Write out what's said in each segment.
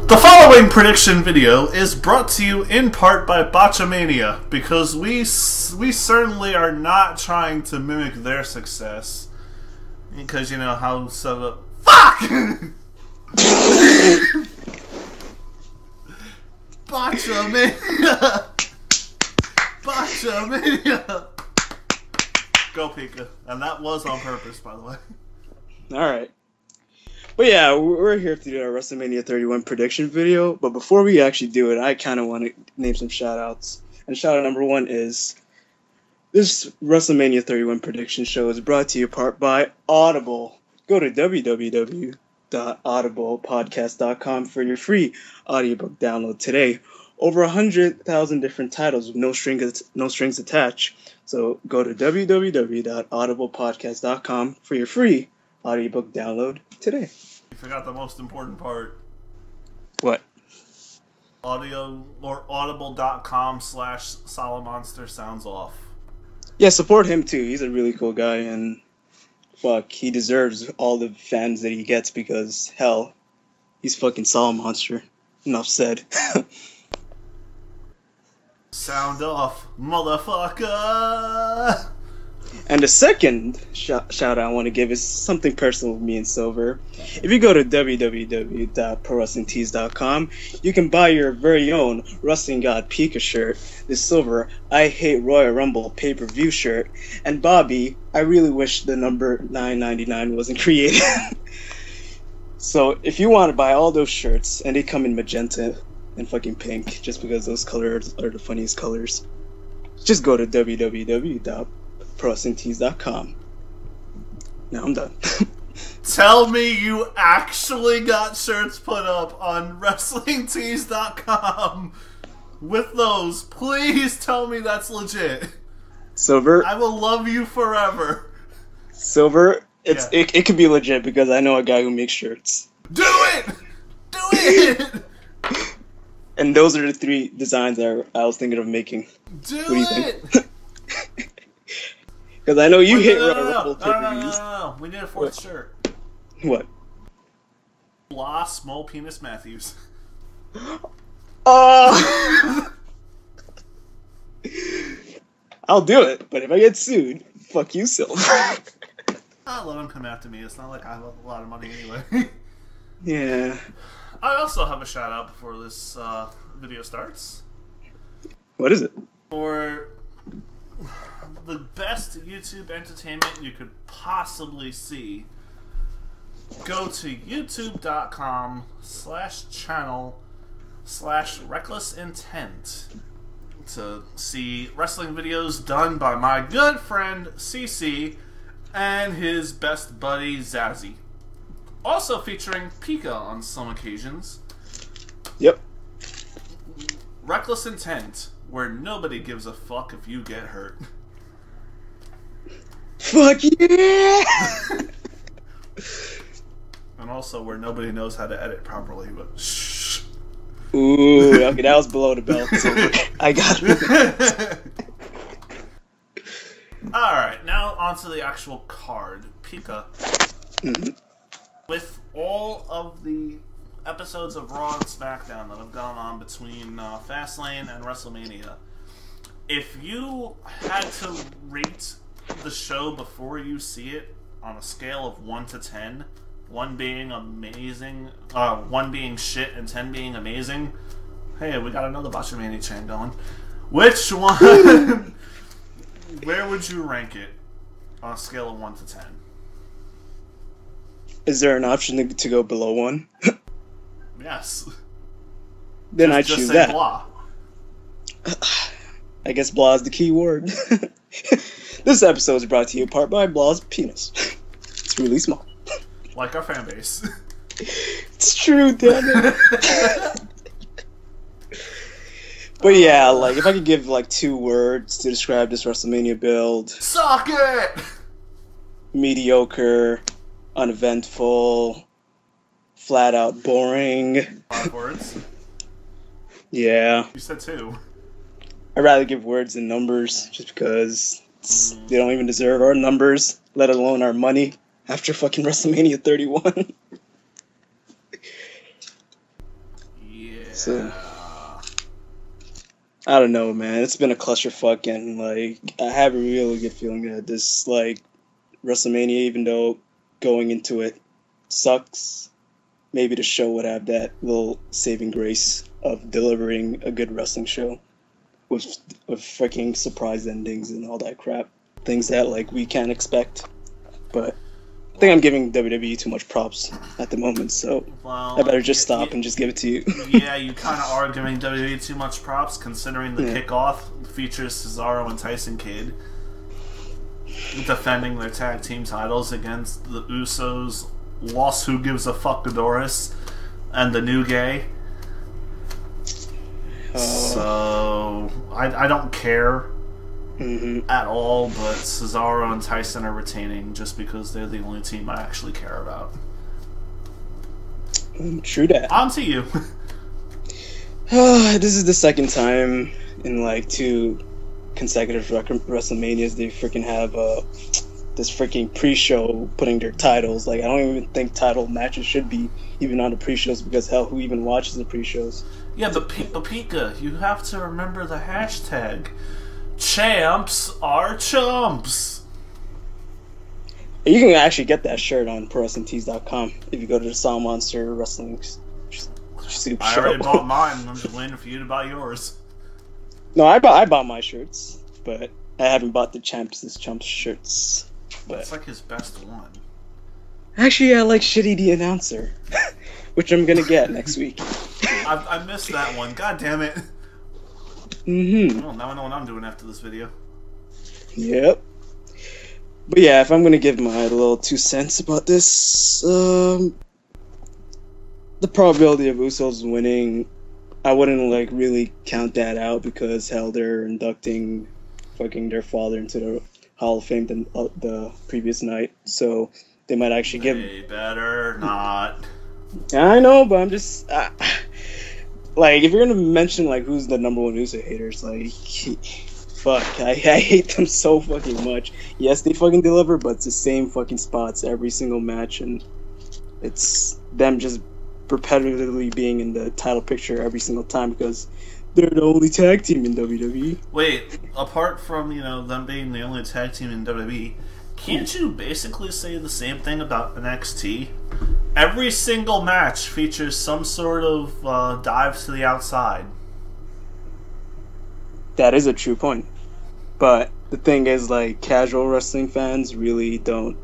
The following prediction video is brought to you in part by Botchamania, because we certainly are not trying to mimic their success. Because you know how so... Fuck! Botchamania! Botchamania! Go Pika. And that was on purpose, by the way. Alright. But yeah, we're here to do our WrestleMania 31 prediction video. But before we actually do it, I kind of want to name some shout-outs. And shout-out number one is... This WrestleMania 31 prediction show is brought to you in part by Audible. Go to www.audiblepodcast.com for your free audiobook download today. Over 100,000 different titles with no strings attached. So go to www.audiblepodcast.com for your free audiobook download today. You forgot the most important part. What? Audio or audible.com/Solomonster sounds off. Yeah, support him too. He's a really cool guy, and fuck, he deserves all the fans that he gets because, hell, he's fucking Solomonster. Enough said. Sound off, motherfucker! And the second shout out I want to give is something personal with me and Silver. If you go to www.prowrestlingtees.com, you can buy your very own Wrestling God Pika shirt, the Silver I Hate Royal Rumble pay-per-view shirt, and Bobby, I really wish the number 999 wasn't created. So if you want to buy all those shirts, and they come in magenta and fucking pink, just because those colors are the funniest colors, just go to www.prowrestlingtees.com. Now I'm done. Tell me you actually got shirts put up on WrestlingTees.com with those. Please tell me that's legit. Silver, I will love you forever. Silver, it could be legit because I know a guy who makes shirts. Do it! Do it! And those are the three designs I was thinking of making. Do what do you it! think? Because I know you hate Royal Rumble No. We need a fourth shirt. What? Blah, small penis Matthews. I'll do it, but if I get sued, fuck you, Silver. I'll let him come after me. It's not like I have a lot of money anyway. Yeah. I also have a shout out before this video starts. What is it? For the best YouTube entertainment you could possibly see, go to youtube.com/channel/recklessintent to see wrestling videos done by my good friend CC and his best buddy Zazzy. Also featuring Pika on some occasions. Yep. Reckless Intent, where nobody gives a fuck if you get hurt. Fuck yeah! And also where nobody knows how to edit properly, but shh. Ooh, okay, that was below the belt. So I got it. Alright, now onto the actual card. Pika. Mm-hmm. With all of the episodes of Raw and SmackDown that have gone on between Fastlane and WrestleMania, if you had to rate the show before you see it on a scale of 1 to 10, 1 being amazing, 1 being shit, and 10 being amazing, hey, we got another Botchamania chain going. Which one? Where would you rank it on a scale of 1 to 10? Is there an option to go below 1? Yes. Then I'd choose say that. Blah. I guess blah is the key word. This episode is brought to you in part by Blah's penis. It's really small. Like our fan base. It's true, damn it. But yeah, like, if I could give, like, 2 words to describe this WrestleMania build. Suck it! Mediocre, uneventful, flat out boring. 5 words? Yeah. You said 2. I'd rather give words than numbers, just because they don't even deserve our numbers, let alone our money, after fucking WrestleMania 31. So I don't know, man. It's been a clusterfuck, and like I have a really good feeling that this like WrestleMania, even though going into it sucks, maybe the show would have that little saving grace of delivering a good wrestling show with freaking surprise endings and all that crap. Things that like we can't expect. But I think I'm giving WWE too much props at the moment, so I better just stop and just give it to you. Yeah, you kind of are giving WWE too much props, considering the kickoff features Cesaro and Tyson Kidd defending their tag team titles against the Usos, Los Who Gives a Fuck Adoris, and the New Gay. So I don't care at all, but Cesaro and Tyson are retaining just because they're the only team I actually care about. True that. On to you. This is the second time in like 2 consecutive WrestleManias they freaking have this freaking pre-show putting their titles. Like, I don't even think title matches should be even on the pre-shows, because hell, who even watches the pre-shows? Yeah, but Pika, you have to remember the hashtag. Champs are chumps. You can actually get that shirt on ProWrestlingTees.com if you go to the Sound Monster Wrestling Soup I show. already bought mine. I'm just waiting for you to buy yours. No, I bought my shirts, but I haven't bought the Champs is Chumps shirts. But that's like his best one. Actually, I like Shitty the Announcer, which I'm gonna get next week. I missed that one. God damn it. Well, now I know what I'm doing after this video. Yep. But yeah, if I'm gonna give my little 2 cents about this, the probability of Usos winning, I wouldn't like really count that out, because hell, they're inducting fucking their father into the Hall of Fame the previous night, so they might actually give. They better not. I know, but I'm just like, if you're gonna mention like who's the number 1 Uso haters, like, fuck, I hate them so fucking much. Yes, they fucking deliver, but it's the same fucking spots every single match, and it's them just repetitively being in the title picture every single time because they're the only tag team in WWE. Wait, apart from, them being the only tag team in WWE, can't you basically say the same thing about NXT? Every single match features some sort of dive to the outside. That is a true point. But the thing is, like, casual wrestling fans really don't,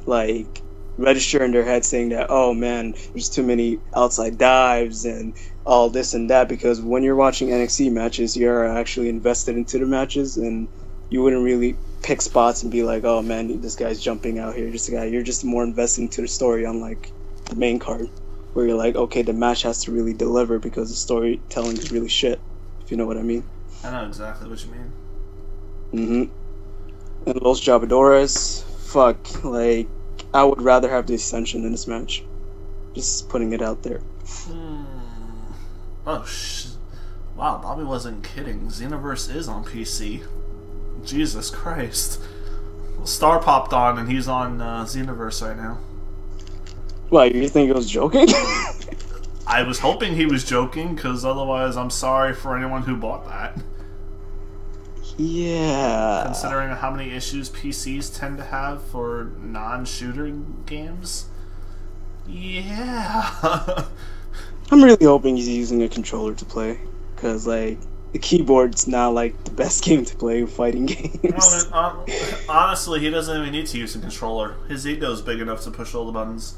like, register in their head saying that, oh man, there's too many outside dives and all this and that, because when you're watching NXT matches, you're actually invested into the matches, and you wouldn't really pick spots and be like, oh man, this guy's jumping out here, you're just more invested into the story, unlike the main card, where you're like, okay, the match has to really deliver because the storytelling is really shit, if you know what I mean. I know exactly what you mean. And Los Jabadores, fuck, like, I would rather have the Ascension in this match. Just putting it out there. Oh, wow, Bobby wasn't kidding. Xenoverse is on PC. Jesus Christ. Star popped on and he's on Xenoverse right now. What, you think he was joking? I was hoping he was joking, because otherwise I'm sorry for anyone who bought that. Yeah. Considering how many issues PCs tend to have for non-shooter games. Yeah. I'm really hoping he's using a controller to play, because, like, the keyboard's not, like, the best game to play with fighting games. Well, honestly, he doesn't even need to use a controller. His ego's big enough to push all the buttons.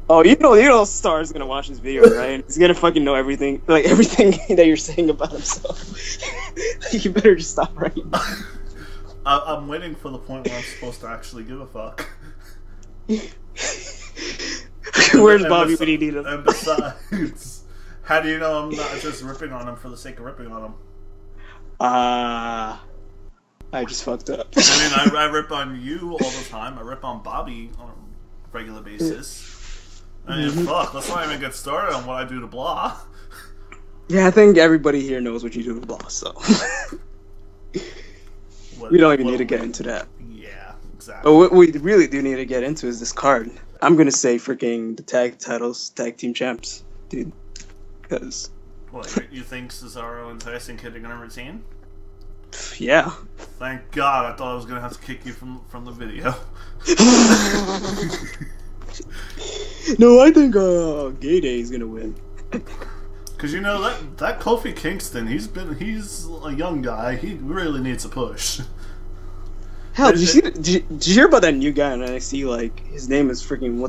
Oh, you know Star's gonna watch this video, right? He's gonna fucking know everything that you're saying about himself. You better just stop right now. I'm waiting for the point where I'm supposed to actually give a fuck. Where's Bobby when you need him? And besides, how do you know I'm not just ripping on him for the sake of ripping on him? I just fucked up. I mean, I rip on you all the time. I rip on Bobby on a regular basis. I mean, fuck, let's not even get started on what I do to Blah. Yeah, I think everybody here knows what you do to Blah, so... we don't even need to get into that. Yeah, exactly. But what we really do need to get into is this card. I'm gonna say freaking the tag titles, tag team champs, dude. Because, What, you think Cesaro and Tyson Kidd are going to retain? yeah. Thank God, I thought I was going to have to kick you from the video. No, I think Gay Day is gonna win. Because you know that Kofi Kingston, he's a young guy. He really needs a push. Hell, did you hear about that new guy on NXT? Like, his name is freaking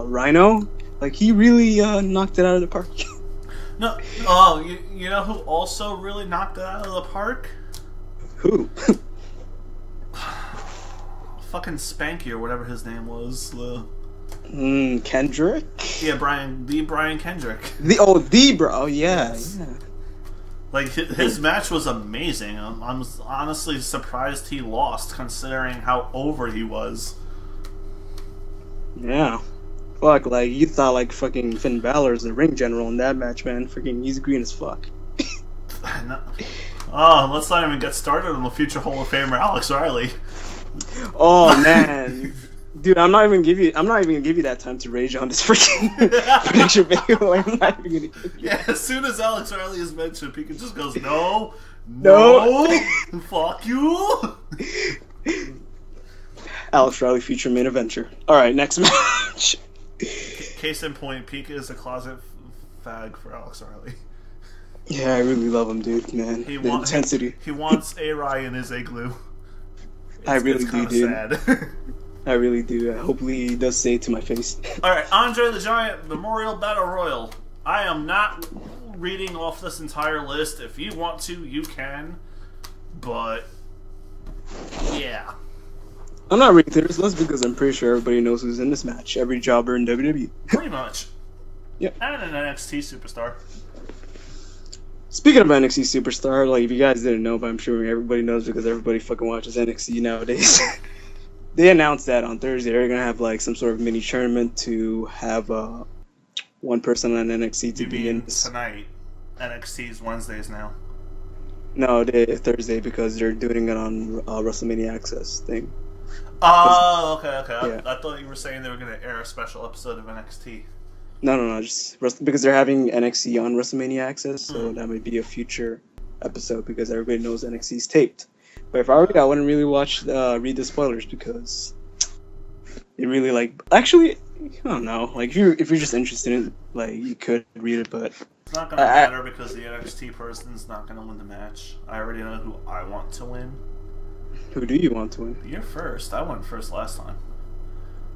Rhino. Like, he really knocked it out of the park. No, oh, you know who also really knocked it out of the park? Who? Fucking Spanky or whatever his name was. Kendrick? Yeah, Brian Kendrick. Bro. Yeah. Like, his match was amazing. I'm honestly surprised he lost, considering how over he was. Yeah. Fuck, like, you thought, like, fucking Finn Balor's the ring general in that match, man. Freaking, he's green as fuck. No. Oh, let's not even get started on the future Hall of Famer Alex Riley. Oh, man. Dude, I'm not even gonna give you that time to rage on this freaking prediction video. I'm not even gonna give you. Yeah, as soon as Alex Riley is mentioned, Pika just goes, no, fuck you. Alex Riley future main eventer. Alright, next match. Case in point, Pika is a closet fag for Alex Riley. Yeah, I really love him, dude, man. The intensity. He wants A-Rai in his igloo. I really do, dude. Sad. I really do. Hopefully he does say it to my face. Alright, Andre the Giant Memorial Battle Royal. I am not reading off this entire list. If you want to, you can. But, yeah. I'm not reading through this list because I'm pretty sure everybody knows who's in this match. Every jobber in WWE. Pretty much. Yep. And an NXT superstar. Speaking of NXT superstar, like, if you guys didn't know, but I'm sure everybody knows because everybody fucking watches NXT nowadays. They announced that on Thursday they're gonna have like some sort of mini tournament to have one person on NXT to be in this. Tonight. NXT's Wednesdays now. No, Thursday because they're doing it on WrestleMania Access thing. Oh, okay. Yeah. I thought you were saying they were gonna air a special episode of NXT. No, just because they're having NXT on WrestleMania Access, so that might be a future episode because everybody knows NXT's taped. But if I were you, I wouldn't really read the spoilers because it really actually, I don't know. Like if you're just interested in it, like you could read it, but it's not gonna matter because the NXT person's not gonna win the match. I already know who I want to win. Who do you want to win? You're first. I went first last time.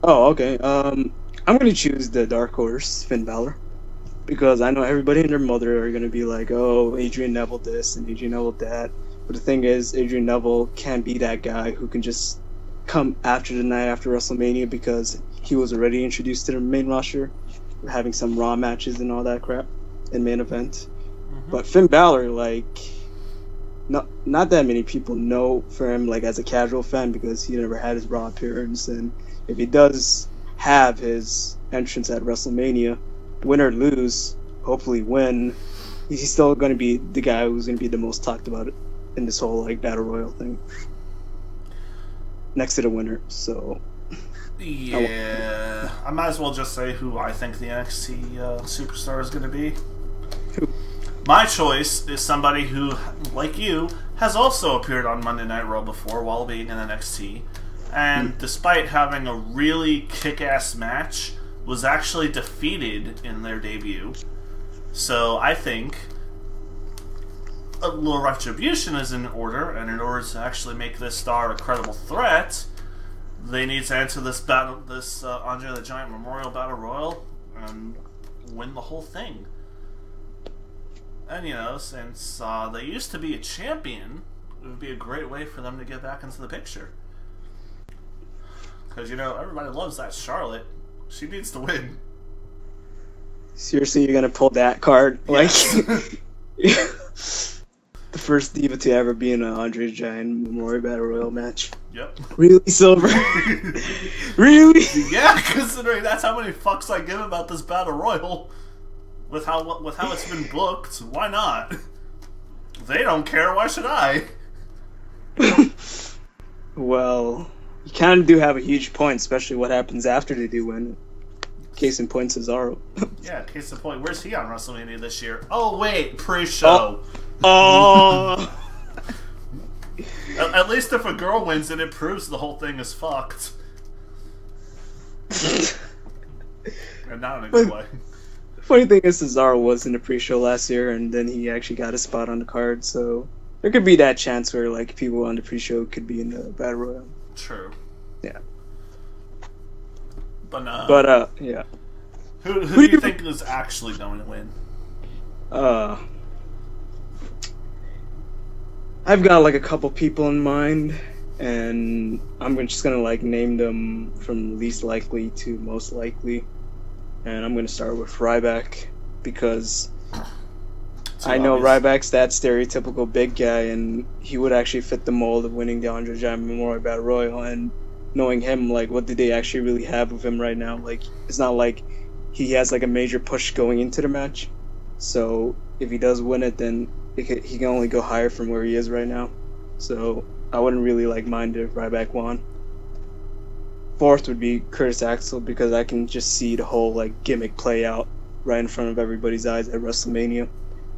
Oh, okay. I'm gonna choose the dark horse, Finn Balor, because I know everybody and their mother are gonna be like, "Oh, Adrian Neville this and Adrian Neville that." But the thing is, Adrian Neville can't be that guy who can just come after the night after WrestleMania because he was already introduced to the main roster, having some Raw matches and all that crap in main event. Mm-hmm. But Finn Balor, like, not that many people know for him, like, as a casual fan because he never had his Raw appearance. And if he does have his entrance at WrestleMania, win or lose, hopefully win, he's still going to be the guy who's going to be the most talked about in this whole like battle royal thing, next to the winner. So yeah, I might as well just say who I think the NXT superstar is going to be. Who? My choice is somebody who, like you, has also appeared on Monday Night Raw before while being in NXT, and despite having a really kick-ass match, was actually defeated in their debut. So I think a little retribution is in order, and in order to actually make this star a credible threat, they need to enter this Andre the Giant Memorial Battle Royal and win the whole thing. And, you know, since they used to be a champion, it would be a great way for them to get back into the picture. Because, you know, everybody loves that Charlotte. She needs to win. Seriously, you're gonna pull that card? Yes. Like, the first diva to ever be in an Andre the Giant Memorial Battle Royal match. Yep. Really, Silver? Really? Yeah, considering that's how many fucks I give about this Battle Royal. With how it's been booked, why not? They don't care, why should I? Well, you kind of do have a huge point, especially what happens after they do win. Case in point, Cesaro. Yeah, case in point. Where's he on WrestleMania this year? Oh, wait, pre-show. Oh! At least if a girl wins it, it proves the whole thing is fucked. And not in a good way. Funny thing is, Cesaro was in the pre-show last year, and then he actually got a spot on the card, so there could be that chance where like people on the pre-show could be in the Battle Royal. True. Yeah. But yeah. Who do you think is actually going to win? I've got like a couple people in mind, and I'm just gonna like name them from least likely to most likely. And I'm going to start with Ryback, because I know Ryback's that stereotypical big guy, and he would actually fit the mold of winning the Andre Giant Memorial Battle Royal. And knowing him, like, what do they actually really have with him right now? Like, it's not like he has like a major push going into the match. So if he does win it, then he can only go higher from where he is right now. So I wouldn't really like mind if Ryback won. Fourth would be Curtis Axel, because I can just see the whole like gimmick play out right in front of everybody's eyes at WrestleMania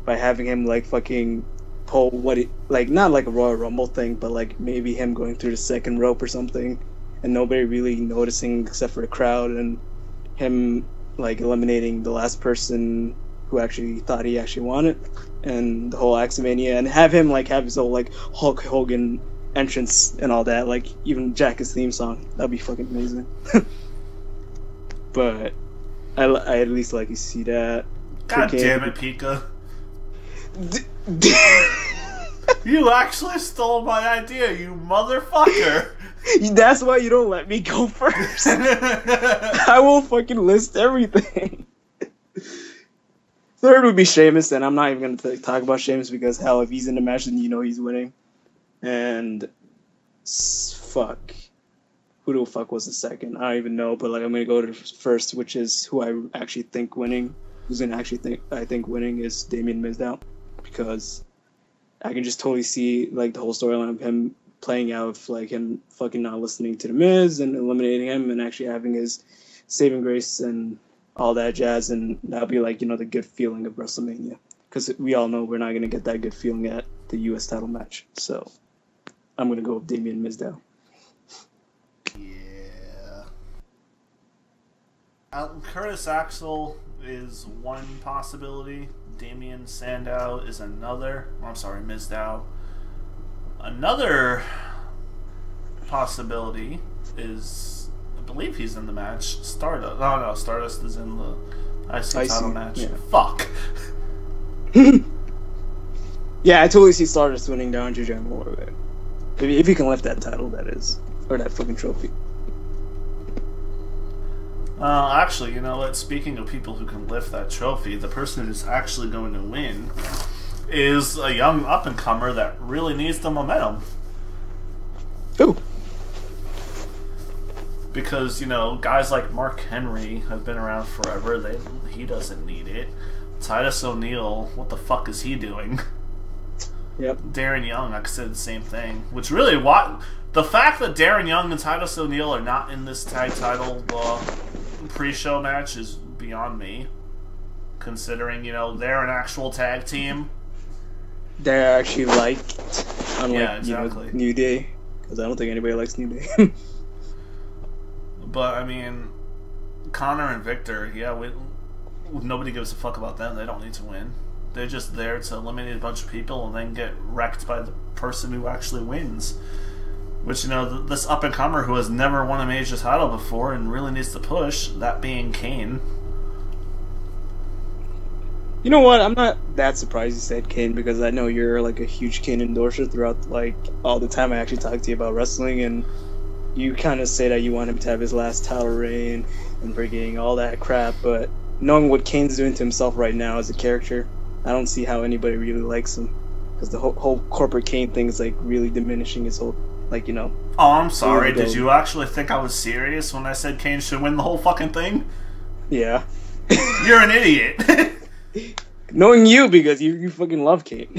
by having him like fucking pull not like a Royal Rumble thing, but like maybe him going through the second rope or something, and nobody really noticing except for the crowd, and him like eliminating the last person who actually thought he actually won it, and the whole Axelmania, and have him like have his whole like Hulk Hogan entrance and all that, like even Jack's theme song. That'd be fucking amazing. But I at least like to see that. God damn it, Pika. You actually stole my idea, you motherfucker. That's why you don't let me go first. I will fucking list everything. Third would be Sheamus, and I'm not even going to talk about Sheamus because, hell, if he's in the match, then you know he's winning. And fuck, who the fuck was the second? I don't even know, but like I'm gonna go to first, which is who I actually think winning. Who's gonna actually think winning is Damien Mizdow, because I can just totally see like the whole storyline of him playing out of like him fucking not listening to the Miz and eliminating him, and actually having his saving grace and all that jazz, and that'll be like, you know, the good feeling of WrestleMania, because we all know we're not gonna get that good feeling at the U.S. title match. So I'm gonna go with Damien Mizdow. Yeah. Curtis Axel is one possibility. Damien Sandow is another. Oh, I'm sorry, Mizdow. Another possibility is, I believe he's in the match, Stardust. Oh no, Stardust is in the IC title match. Yeah. Fuck. Yeah, I totally see Stardust winning the Andre Giant Memorial. If he can lift that title, that is. Or that fucking trophy. Actually, you know what? Speaking of people who can lift that trophy, the person who's actually going to win is a young up-and-comer that really needs the momentum. Who? Because, you know, guys like Mark Henry have been around forever. He doesn't need it. Titus O'Neil, what the fuck is he doing? Yep. Darren Young, I said the same thing. Which really, the fact that Darren Young and Titus O'Neil are not in this tag title pre-show match is beyond me. Considering, you know, they're an actual tag team. They're actually liked, unlike, yeah, exactly. You know, New Day. Because I don't think anybody likes New Day. But, I mean, Connor and Victor, yeah, nobody gives a fuck about them. They don't need to win. They're just there to eliminate a bunch of people and then get wrecked by the person who actually wins. Which, you know, this up-and-comer who has never won a major title before and really needs to push, that being Kane. You know what? I'm not that surprised you said Kane, because I know you're like a huge Kane endorser throughout like all the time I actually talk to you about wrestling, and you kind of say that you want him to have his last title reign and freaking all that crap, but knowing what Kane's doing to himself right now as a character, I don't see how anybody really likes him, because the whole corporate Kane thing is like really diminishing his whole, like, you know. Oh, I'm sorry. Did you actually think I was serious when I said Kane should win the whole fucking thing? Yeah. You're an idiot. Knowing you, because you fucking love Kane.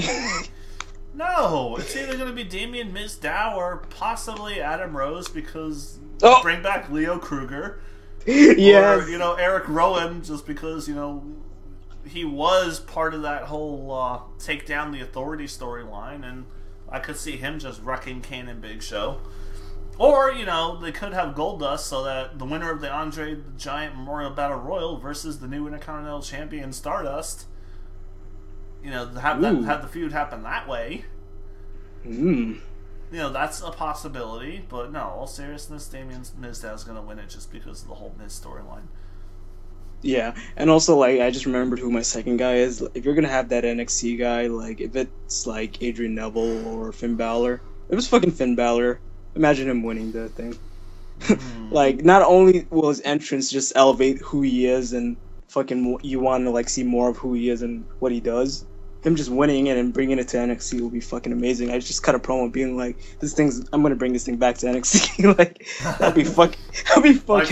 No, it's either going to be Damien Mizdow or possibly Adam Rose, because bring back Leo Kruger. Yes. Or, Eric Rowan, just because, he was part of that whole take down the Authority storyline, and I could see him just wrecking Kane and Big Show. Or, they could have Goldust so that the winner of the Andre the Giant Memorial Battle Royal versus the new Intercontinental Champion Stardust, have the feud happen that way. That's a possibility, but no, all seriousness, Damien Mizdow is going to win it just because of the whole Miz storyline. Yeah, and also, I just remembered who my second guy is. If you're going to have that NXT guy, if it's, Adrian Neville or Finn Balor, if it was fucking Finn Balor, imagine him winning the thing. Not only will his entrance just elevate who he is and fucking you want to, see more of who he is and what he does, him just winning it and bringing it to NXT will be fucking amazing. I just cut a promo being I'm gonna bring this thing back to NXT. That'd be fucking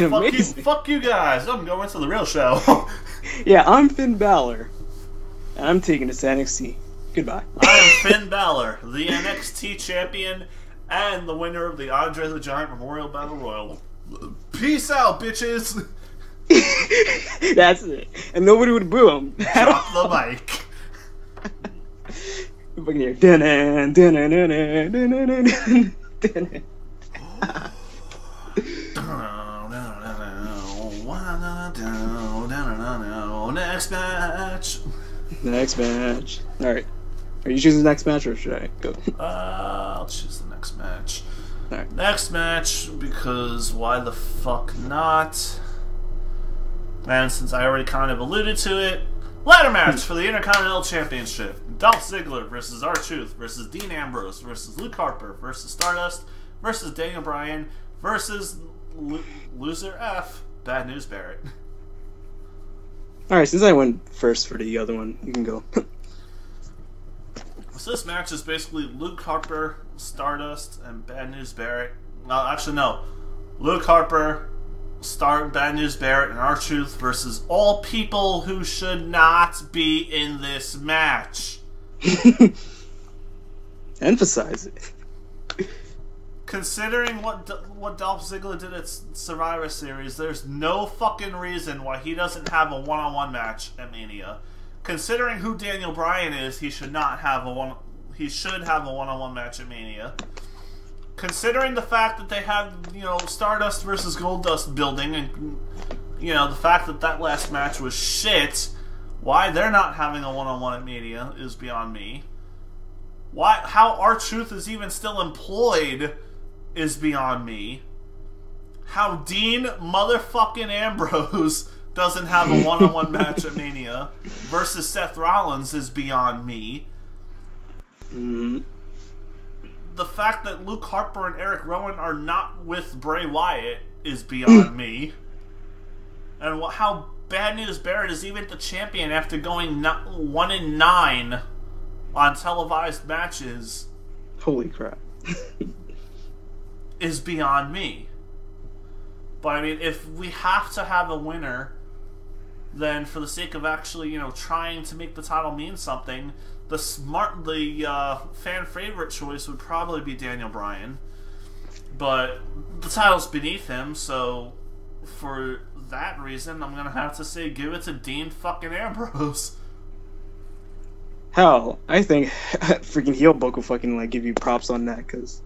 amazing. Fuck you guys, I'm going to the real show. Yeah, I'm Finn Balor, and I'm taking this to NXT. Goodbye. I am Finn Balor, the NXT champion and the winner of the Andre the Giant Memorial Battle Royal. Peace out, bitches. That's it. And nobody would boo him. Drop the mic. Fucking here. Next match. Next match. Alright. Are you choosing the next match or should I go? I'll choose the next match. Alright. Next match, because why the fuck not? And since I already kind of alluded to it, ladder match for the Intercontinental Championship. Dolph Ziggler versus R-Truth versus Dean Ambrose versus Luke Harper versus Stardust versus Daniel Bryan versus loser F, Bad News Barrett. Alright, since I went first for the other one, you can go. So this match is basically Luke Harper, Stardust, and Bad News Barrett. Actually, no. Luke Harper, Bad News Barrett, and R-Truth versus all people who should not be in this match. Emphasize it. Considering what Dolph Ziggler did at Survivor Series, there's no fucking reason why he doesn't have a one-on-one match at Mania. Considering who Daniel Bryan is, he should have a one-on-one match at Mania. Considering the fact that they have, Stardust versus Goldust building, and, the fact that last match was shit, why they're not having a one-on-one at Mania is beyond me. How R-Truth is even still employed is beyond me. How Dean motherfucking Ambrose doesn't have a one-on-one match at Mania versus Seth Rollins is beyond me. The fact that Luke Harper and Eric Rowan are not with Bray Wyatt is beyond me. And how Bad News Barrett is even the champion after going 1-9 on televised matches. Holy crap. Is beyond me. But I mean, if we have to have a winner, then for the sake of actually, trying to make the title mean something, the fan favorite choice would probably be Daniel Bryan. But the title's beneath him, so for that reason, I'm gonna have to say give it to Dean fucking Ambrose. Hell, I think freaking Heelbook will fucking give you props on that, because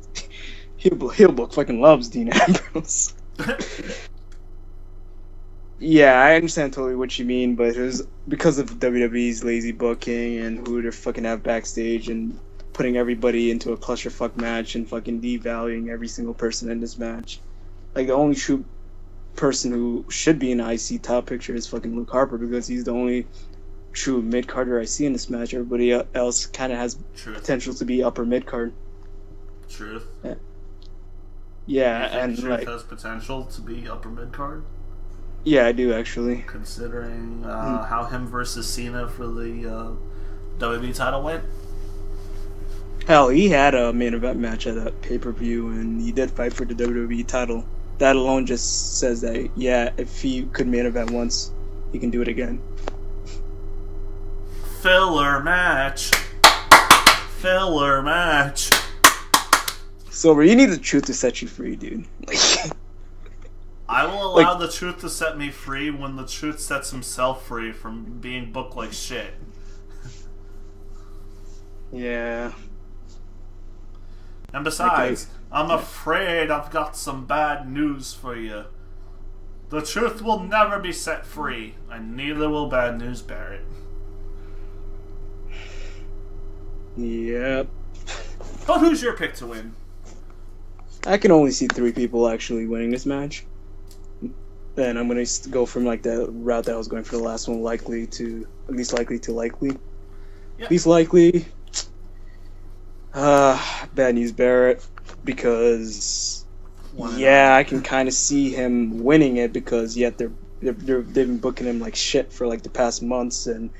Heelbook fucking loves Dean Ambrose. Yeah, I understand totally what you mean, but it was because of WWE's lazy booking and who they fucking have backstage and putting everybody into a clusterfuck match and fucking devaluing every single person in this match. The only true person who should be in the IC top picture is fucking Luke Harper, because he's the only true mid-carder I see in this match. Everybody else kind of has potential to be upper mid-card. Truth. Yeah, and Truth has potential to be upper mid-card? Yeah, I do, actually. Considering how him versus Cena for the WWE title went? Hell, he had a main event match at a pay-per-view, and he did fight for the WWE title. That alone just says that, yeah, if he could main event once, he can do it again. Filler match. Filler match. Silver, you need the truth to set you free, dude. I will allow the truth to set me free when the truth sets himself free from being booked like shit. Yeah. And besides, I'm afraid I've got some bad news for you. The truth will never be set free, and neither will Bad News Barrett. Yep. But who's your pick to win? I can only see 3 people actually winning this match. And I'm going to go from like the route that I was going for the last one, likely to least likely to likely. Yep. Least likely, Bad News Barrett, because I can kind of see him winning it, because yet they've been booking him like shit for like the past months, and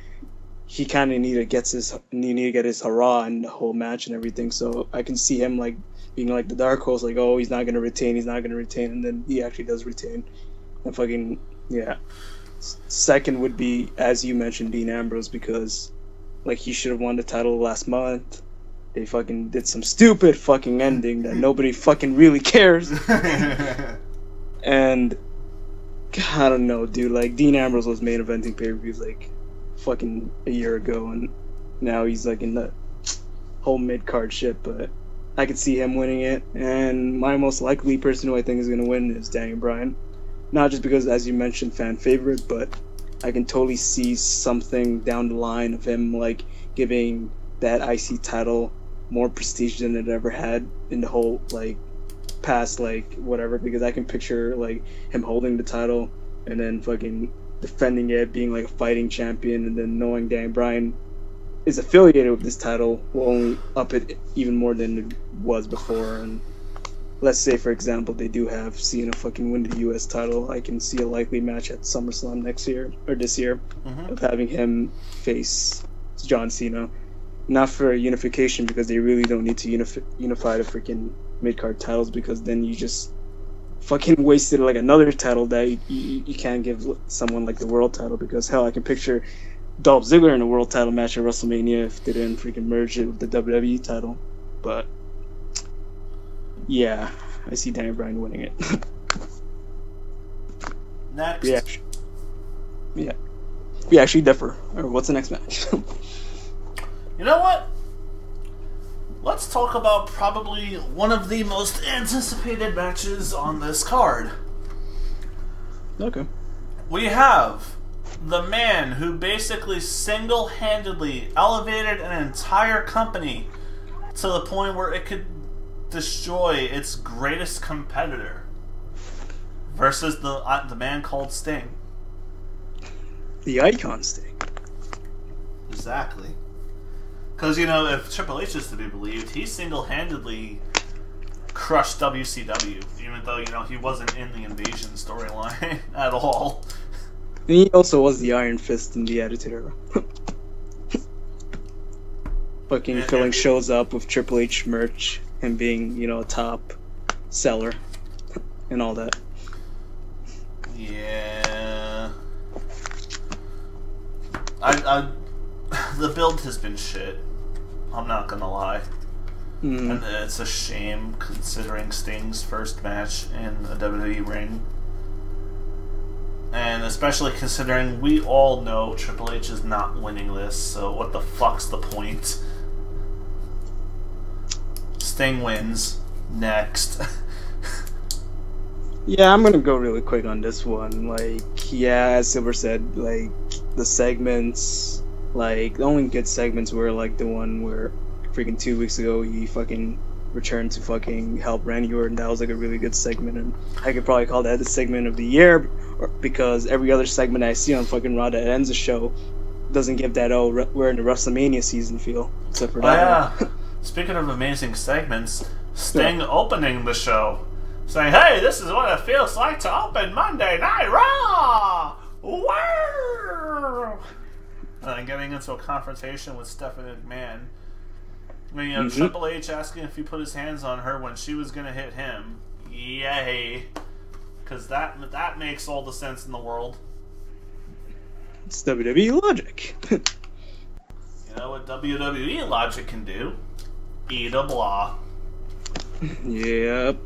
he kind of need to get his hurrah in the whole match and everything. So I can see him like being like the dark horse, like, oh, he's not gonna retain, and then he actually does retain. And fucking yeah. Second would be, as you mentioned, Dean Ambrose, because like he should have won the title last month. They fucking did some stupid fucking ending that nobody fucking really cares. And I don't know, dude. Like, Dean Ambrose was main eventing pay-per-views like fucking a year ago, and now he's like in the whole mid-card shit. But I could see him winning it, and my most likely person who I think is gonna win is Daniel Bryan. Not just because, as you mentioned, fan favorite, but I can totally see something down the line of him like giving that IC title more prestige than it ever had in the whole like past like whatever, because I can picture like him holding the title and then fucking defending it, being like a fighting champion, and then knowing Dan Bryan is affiliated with this title will only up it even more than it was before. And let's say, for example, they do have Cena fucking win the US title, I can see a likely match at SummerSlam next year or this year of having him face John Cena. Not for unification, because they really don't need to unify the freaking mid-card titles, because then you just fucking wasted like another title that you can't give someone like the world title, because hell, I can picture Dolph Ziggler in a world title match at WrestleMania if they didn't freaking merge it with the WWE title. But yeah, I see Daniel Bryan winning it. Next. We actually differ. Or what's the next match? You know what? Let's talk about probably one of the most anticipated matches on this card. Okay. We have the man who basically single-handedly elevated an entire company to the point where it could destroy its greatest competitor versus the man called Sting. The Icon Sting. Exactly. Because, you know, if Triple H is to be believed, he single-handedly crushed WCW, even though, you know, he wasn't in the Invasion storyline at all. And he also was the Iron Fist in the Attitude Era. Fucking filling shows up with Triple H merch, him being, you know, a top seller, and all that. Yeah. The build has been shit. I'm not gonna lie. And it's a shame, considering Sting's first match in a WWE ring. And especially considering we all know Triple H is not winning this, so what the fuck's the point? Sting wins. Next. Yeah, I'm gonna go really quick on this one. Like, yeah, as Silver said, like, the segments, like, the only good segments were, like, the one where freaking 2 weeks ago he fucking returned to fucking help Randy Orton. That was, like, a really good segment, and I could probably call that the segment of the year, because every other segment I see on fucking Raw that ends the show doesn't give that, oh, we're in the WrestleMania season feel, except for that one. Speaking of amazing segments, Sting opening the show, saying, "Hey, this is what it feels like to open Monday Night Raw!" Wow! And then getting into a confrontation with Stephanie McMahon. I mean, you know, Triple H asking if he put his hands on her when she was going to hit him. Yay. Because that makes all the sense in the world. It's WWE logic. You know what WWE logic can do? Eat a blah. Yep.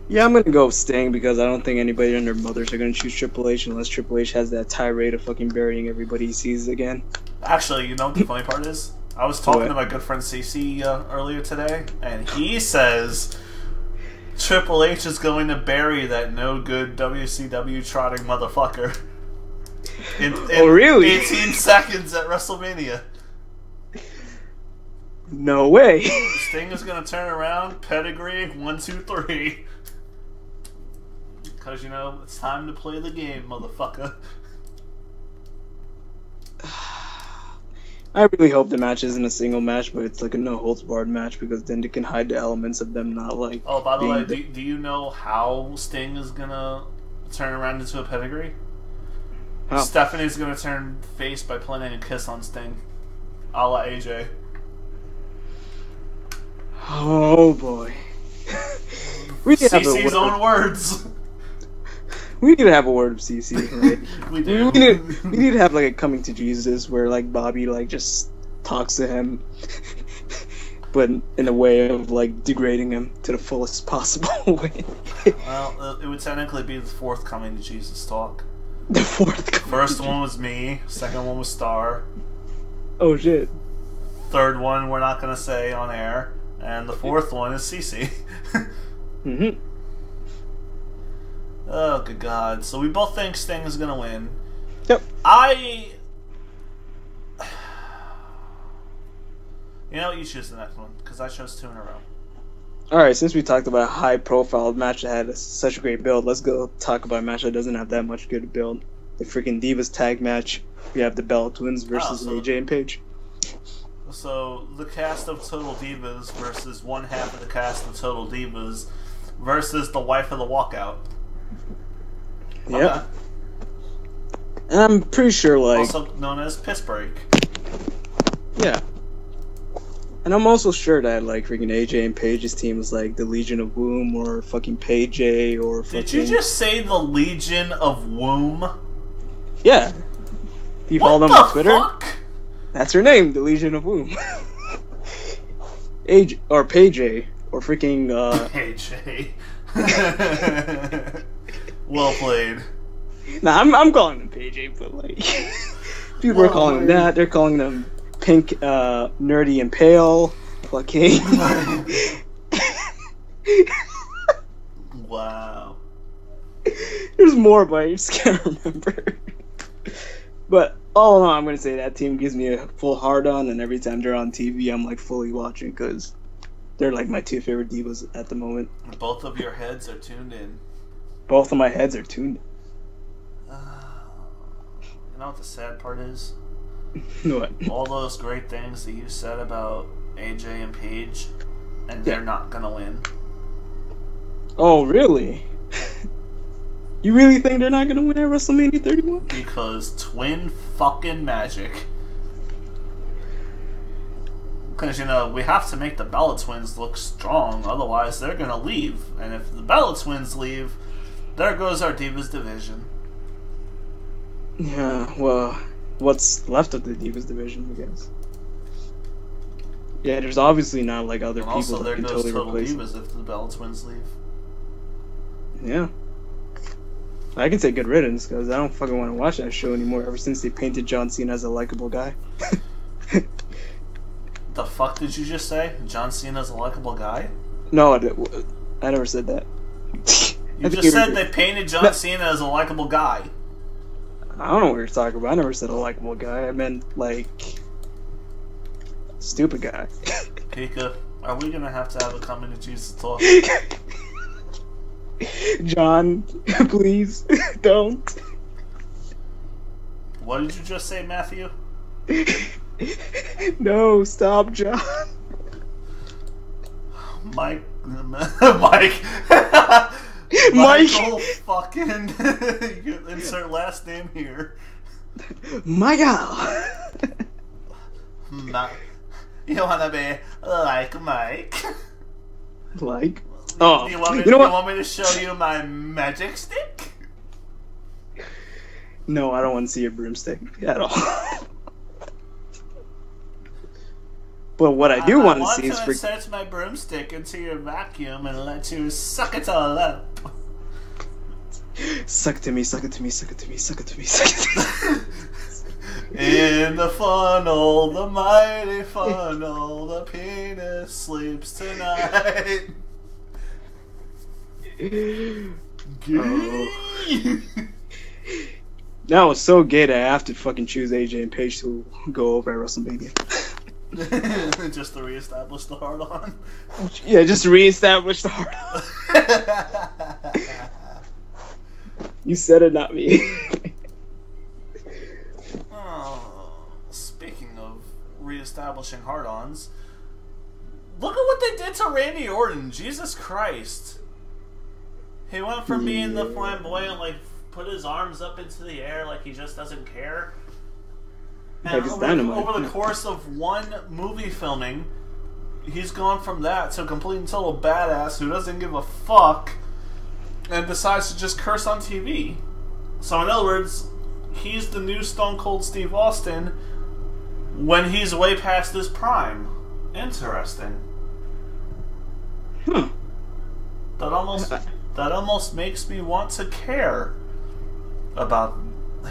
Yeah, I'm gonna go with Sting because I don't think anybody and their mothers are gonna choose Triple H unless Triple H has that tirade of fucking burying everybody he sees again. Actually, you know what the funny part is? I was talking to my good friend CC earlier today, and he says Triple H is going to bury that no good WCW trotting motherfucker in oh, really? 18 seconds at WrestleMania. No way. Sting is going to turn around, pedigree, 1, 2, 3. Because, you know, it's time to play the game, motherfucker. I really hope the match isn't a single match, but it's like a no-holds-barred match because then they can hide the elements of them not like... Oh, by the way, do you know how Sting is going to turn around into a pedigree? How? Stephanie's going to turn face by planting a kiss on Sting. A la AJ. Oh, boy. We need to have CC's own words. We need to have a word of CC. Right? We do. We need to have like a coming to Jesus where like Bobby like just talks to him, but in a way of like degrading him to the fullest possible way. Well, it would technically be the fourth coming to Jesus talk. The fourth. First one was me. Second one was Star. Oh shit. Third one we're not gonna say on air, and the fourth one is CC. Mhm. Oh, good God. So we both think Sting is going to win. Yep. You know, you choose the next one, because I chose 2 in a row. Alright, since we talked about a high-profile match that had such a great build, let's go talk about a match that doesn't have that much good build. The freaking Divas tag match. We have the Bella Twins versus AJ and Paige. So, the cast of Total Divas versus one half of the cast of Total Divas versus the wife of the Walkout. Yep. Okay. And I'm pretty sure, like... Also known as Piss Break. Yeah. And I'm also sure that, like, freaking AJ and Paige's team was, like, the Legion of Womb or fucking Paige or fucking... Did you just say the Legion of Womb? Yeah. You follow them on Twitter? Fuck? That's her name, the Legion of Womb. AJ, or Paige, or freaking, AJ. Well played. Nah, I'm calling them PJ, but like people are calling them that. They're calling them pink, nerdy and pale. Fucking. Wow. There's more, but I just can't remember. But all in all, I'm gonna say that team gives me a full hard on, and every time they're on TV, I'm like fully watching because they're like my 2 favorite divas at the moment. Both of your heads are tuned in. Both of my heads are tuned. You know what the sad part is? What? All those great things that you said about AJ and Paige, and they're not gonna win. Oh, really? You really think they're not gonna win at WrestleMania 31? Because twin fucking magic. Because, you know, we have to make the Bella Twins look strong, otherwise they're gonna leave. And if the Bella Twins leave, there goes our Divas division. Yeah, well, what's left of the Divas division, I guess. Yeah, there's obviously not like other people also, that can there goes totally Total replace Divas if the Bella Twins leave. Yeah. I can say good riddance, because I don't fucking want to watch that show anymore ever since they painted John Cena as a likable guy. The fuck did you just say? John Cena's a likable guy? No, I never said that. You just said they painted John Cena as a likable guy. I don't know what you're talking about. I never said a likable guy. I meant, like, stupid guy. Pika, are we gonna have to have a coming to Jesus talk? John, please, don't. What did you just say, Matthew? No, stop, John. Mike. Michael fucking you insert last name here. Michael. You wanna be like Mike? Like? Oh, you want me to show you my magic stick? No, I don't want to see your broomstick at all. But what I do want to see is I want to insert my broomstick into your vacuum and let you suck it all up. Suck it to me, suck it to me, suck it to me, suck it to me, suck it to me. In the funnel, the mighty funnel, the penis sleeps tonight. Oh. That was so gay that I have to fucking choose AJ and Paige to go over at WrestleMania. Just to reestablish the hard on. Yeah, just to reestablish the hard on. You said it, not me. Speaking of reestablishing hard-ons, look at what they did to Randy Orton. Jesus Christ. He went from being the flamboyant, like, put his arms up into the air like he just doesn't care. And over the course of one movie filming, he's gone from that to a complete and total badass who doesn't give a fuck and decides to just curse on TV. So in other words, he's the new Stone Cold Steve Austin when he's way past his prime. Interesting. That almost makes me want to care about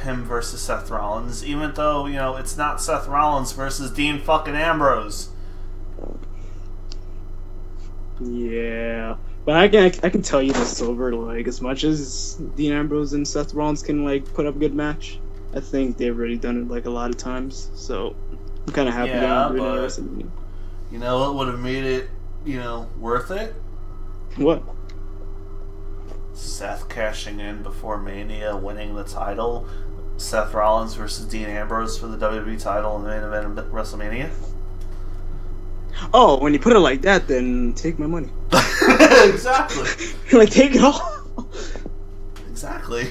him versus Seth Rollins, even though, you know, it's not Seth Rollins versus Dean fucking Ambrose. Yeah. But I can tell you this, Silver, like, as much as Dean Ambrose and Seth Rollins can, like, put up a good match, I think they've already done it, like, a lot of times, so I'm kind of happy they're doing it. You know what would have made it, you know, worth it? What? Seth cashing in before Mania, winning the title. Seth Rollins versus Dean Ambrose for the WWE title in the main event of WrestleMania. Oh, when you put it like that, then take my money. Exactly. Like, take it all. Exactly.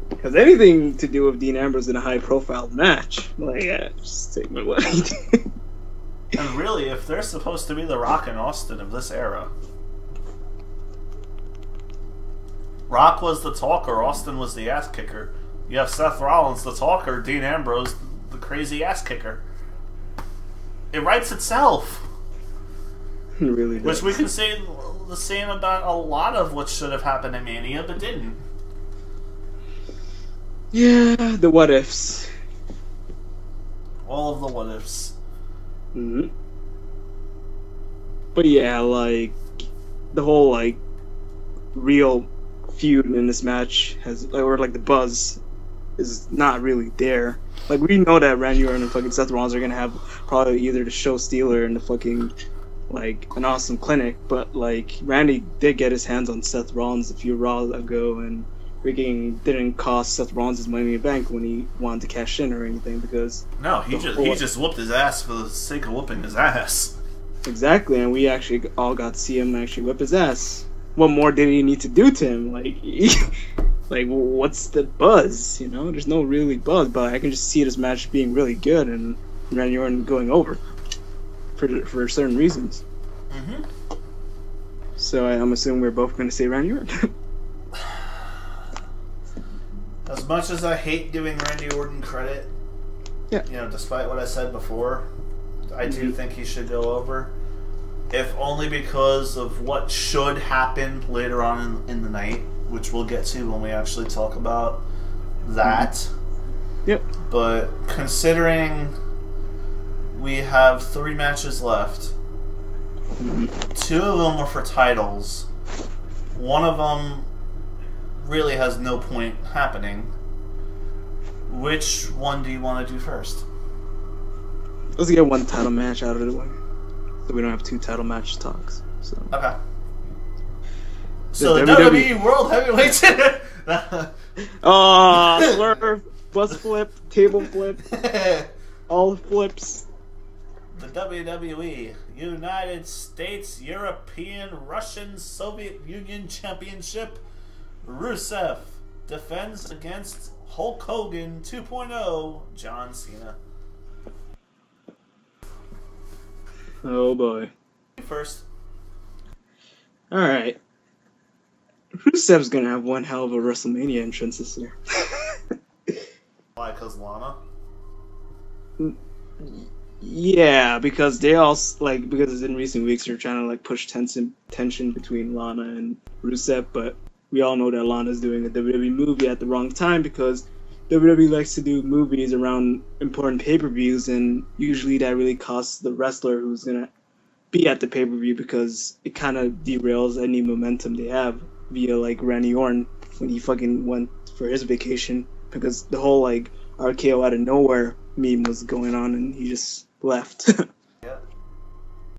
Because anything to do with Dean Ambrose in a high-profile match, like, yeah, just take my money. And really, if they're supposed to be the Rock and Austin of this era, Rock was the talker, Austin was the ass kicker. You have Seth Rollins the talker, Dean Ambrose the crazy ass kicker. It writes itself. It really does. Which we can say the same about a lot of what should have happened at Mania, but didn't. Yeah, the what ifs. All of the what ifs. Mm-hmm. But yeah, like, the whole, like, real feud in this match has, or like the buzz is not really there. Like, we know that Randy Orton and fucking Seth Rollins are gonna have probably either the show stealer and the fucking, like, an awesome clinic, but like, Randy did get his hands on Seth Rollins a few Raws ago, and freaking didn't cost Seth Rollins his money in the bank when he wanted to cash in or anything, because no, he just whooped his ass for the sake of whooping his ass. Exactly, and we actually all got to see him actually whip his ass. What more did he need to do to him? Like, like, what's the buzz? You know, there's no really buzz, but I can just see this match being really good and Randy Orton going over for certain reasons. Mm-hmm. So I'm assuming we're both going to say Randy Orton. As much as I hate giving Randy Orton credit, yeah, you know, despite what I said before, I do think he should go over. If only because of what should happen later on in the night, which we'll get to when we actually talk about that. Yep. But considering we have 3 matches left, 2 of them are for titles, one of them really has no point happening. Which one do you want to do first? Let's get one title match out of the way, so we don't have 2 title match talks. So. Okay. So the WWE World Heavyweight Championship. Oh, swerve, bus flip, table flip, all flips. The WWE United States, European, Russian, Soviet Union Championship. Rusev defends against Hulk Hogan 2.0, John Cena. Oh boy. First. Alright. Rusev's gonna have one hell of a WrestleMania entrance this year. Why, 'cause Lana? Yeah, because they all like because in recent weeks they're trying to like push tension between Lana and Rusev, but we all know that Lana's doing a WWE movie at the wrong time because WWE likes to do movies around important pay-per-views, and usually that really costs the wrestler who's gonna be at the pay-per-view because it kind of derails any momentum they have via like Randy Orton when he fucking went for his vacation because the whole like RKO out of nowhere meme was going on and he just left. Yeah.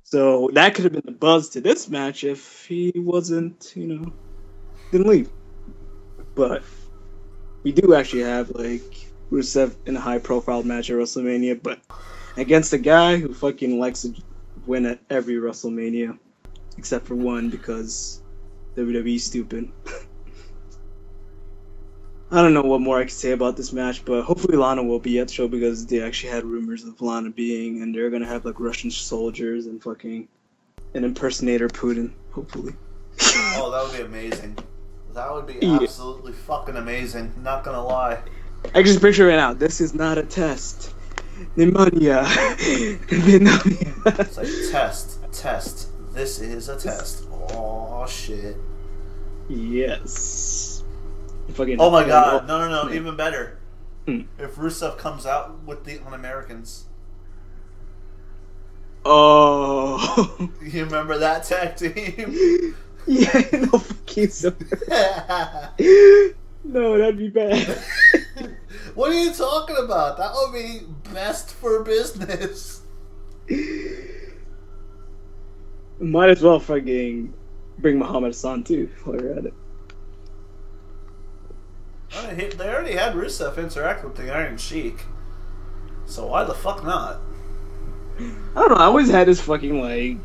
So that could have been the buzz to this match if he wasn't, didn't leave. But we do actually have like Rusev in a high profile match at WrestleMania, but against a guy who fucking likes to win at every WrestleMania, except for one because WWE's stupid. I don't know what more I can say about this match, but hopefully Lana will be at the show because they actually had rumors of Lana being, and they're gonna have like Russian soldiers and fucking an impersonator Putin, hopefully. Oh, that would be amazing. That would be absolutely fucking amazing. Not gonna lie. I can just picture it right now. This is not a test. Pneumonia. Pneumonia. It's like test. This is a test. Oh shit. Yes. Fucking oh my god. No. Yeah. Even better. If Rusev comes out with the Un-Americans. Oh. You remember that tag team? Yeah, no fucking so. No, that'd be bad. What are you talking about? That would be best for business. Might as well fucking bring Muhammad Hassan too while you're at it. They already had Rusev interact with the Iron Sheik, so why the fuck not? I don't know. I always had this fucking like.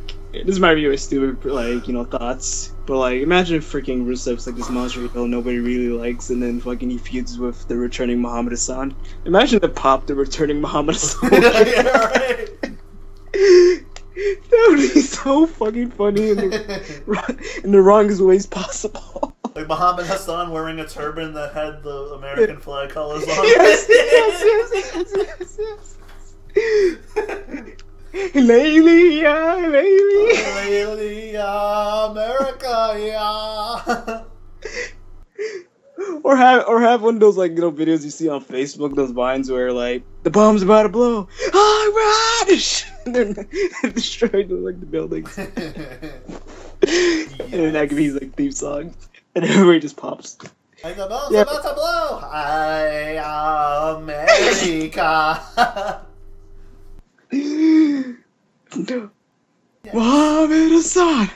This might be a stupid like thoughts, but like imagine if freaking Rusev's like this monster heel nobody really likes, and then fucking he feuds with the returning Muhammad Hassan. Imagine the pop the returning Muhammad Hassan. Yeah, right. That would be so fucking funny in the wrongest ways possible. Like Muhammad Hassan wearing a turban that had the American flag colors on yes, it. yes. Lately, yeah, lately. Lately, yeah, America, yeah. Or have one of those like videos you see on Facebook, those vines where like the bomb's about to blow, oh rush, and then destroyed like the buildings. Yes. And then that could be his like theme song, and everybody just pops. Like the bomb's about to blow, hi America. Yes. Muhammad Hassan.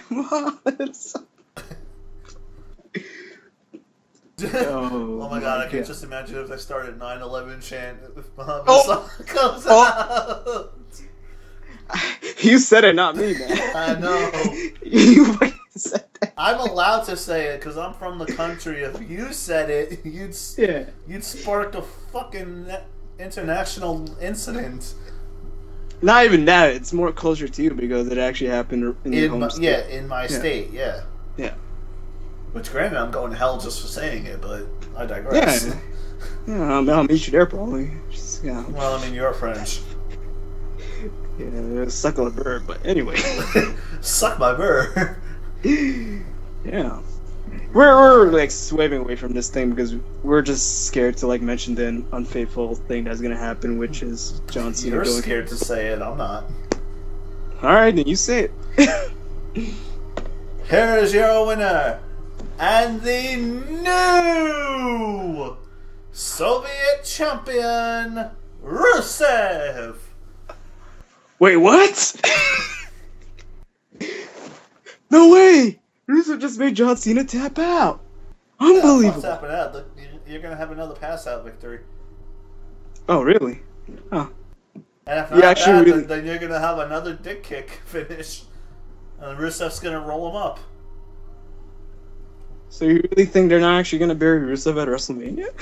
Oh my god, I can just imagine if they started 9/11 chant if Muhammad Hassan comes out. You said it, not me, man. I know. You fucking said that. I'm allowed to say it because I'm from the country. If you said it, you'd spark a fucking international incident. Not even that. It's more closer to you because it actually happened in your home state. Yeah, in my state. Yeah. Yeah. Which, granted, I'm going to hell just for saying it, but I digress. Yeah, I'll meet you there probably. Just, yeah. Well, I mean, you're French. Yeah, suck a bird, but anyway. Suck my bird. Yeah. We're like swerving away from this thing because we're just scared to like mention the unfaithful thing that's gonna happen, which is John Cena. You're scared to say it. I'm not. All right, then you say it. Here's your winner, and the new Soviet champion, Rusev. Wait, what? No way! Rusev just made John Cena tap out. Unbelievable. What's happening out? You're gonna have another pass out victory. Oh, really? Huh. And after that, then you're gonna have another dick kick finish, and Rusev's gonna roll him up. So you really think they're not actually gonna bury Rusev at WrestleMania?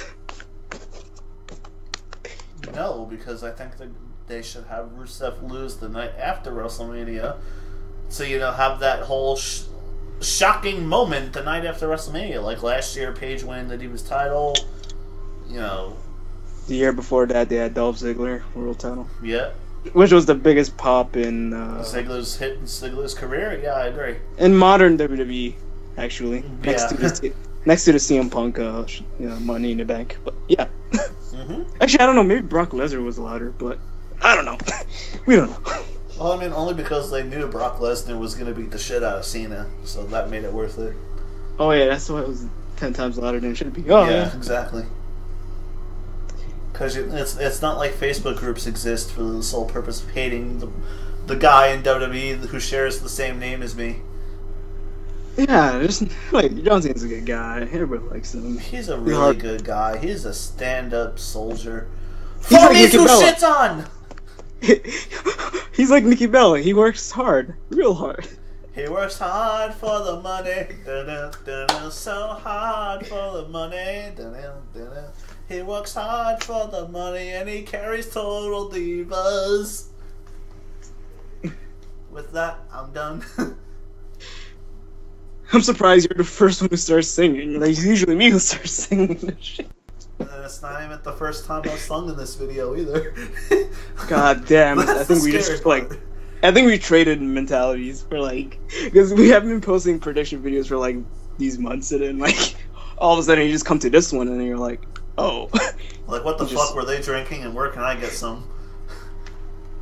No, because I think that they should have Rusev lose the night after WrestleMania, so have that whole shocking moment the night after WrestleMania, like last year. Paige won the Divas title. The year before that, they had Dolph Ziggler world title. Yeah. which was the biggest pop in Ziggler's hit in Ziggler's career. Yeah, I agree. in modern WWE, actually, Yeah. next to the CM Punk, Money in the Bank. But yeah, actually, I don't know. Maybe Brock Lesnar was louder, but I don't know. We don't know. Well, I mean, only because they knew Brock Lesnar was going to beat the shit out of Cena, so that made it worth it. Oh yeah, that's why it was 10 times louder than it should be. Oh yeah, exactly. Because it's not like Facebook groups exist for the sole purpose of hating the guy in WWE who shares the same name as me. Yeah, just like John Cena's a good guy. Everybody likes him. He's a really good guy. He's a stand-up soldier. He's For like me Nikki who Bella. shits on! He's like Nikki Bella. He works hard, real hard. He works hard for the money, so hard for the money. He works hard for the money, and he carries total divas. With that, I'm done. I'm surprised you're the first one who starts singing. Like, it's usually me who starts singing this shit. And it's not even the first time I've sung in this video either. God damn it. I think we just, like... I think we traded mentalities for, like... Because we haven't been posting prediction videos for, like, these months, and then, like, all of a sudden you just come to this one, and then you're like, oh. Like, what the fuck were they drinking, and where can I get some?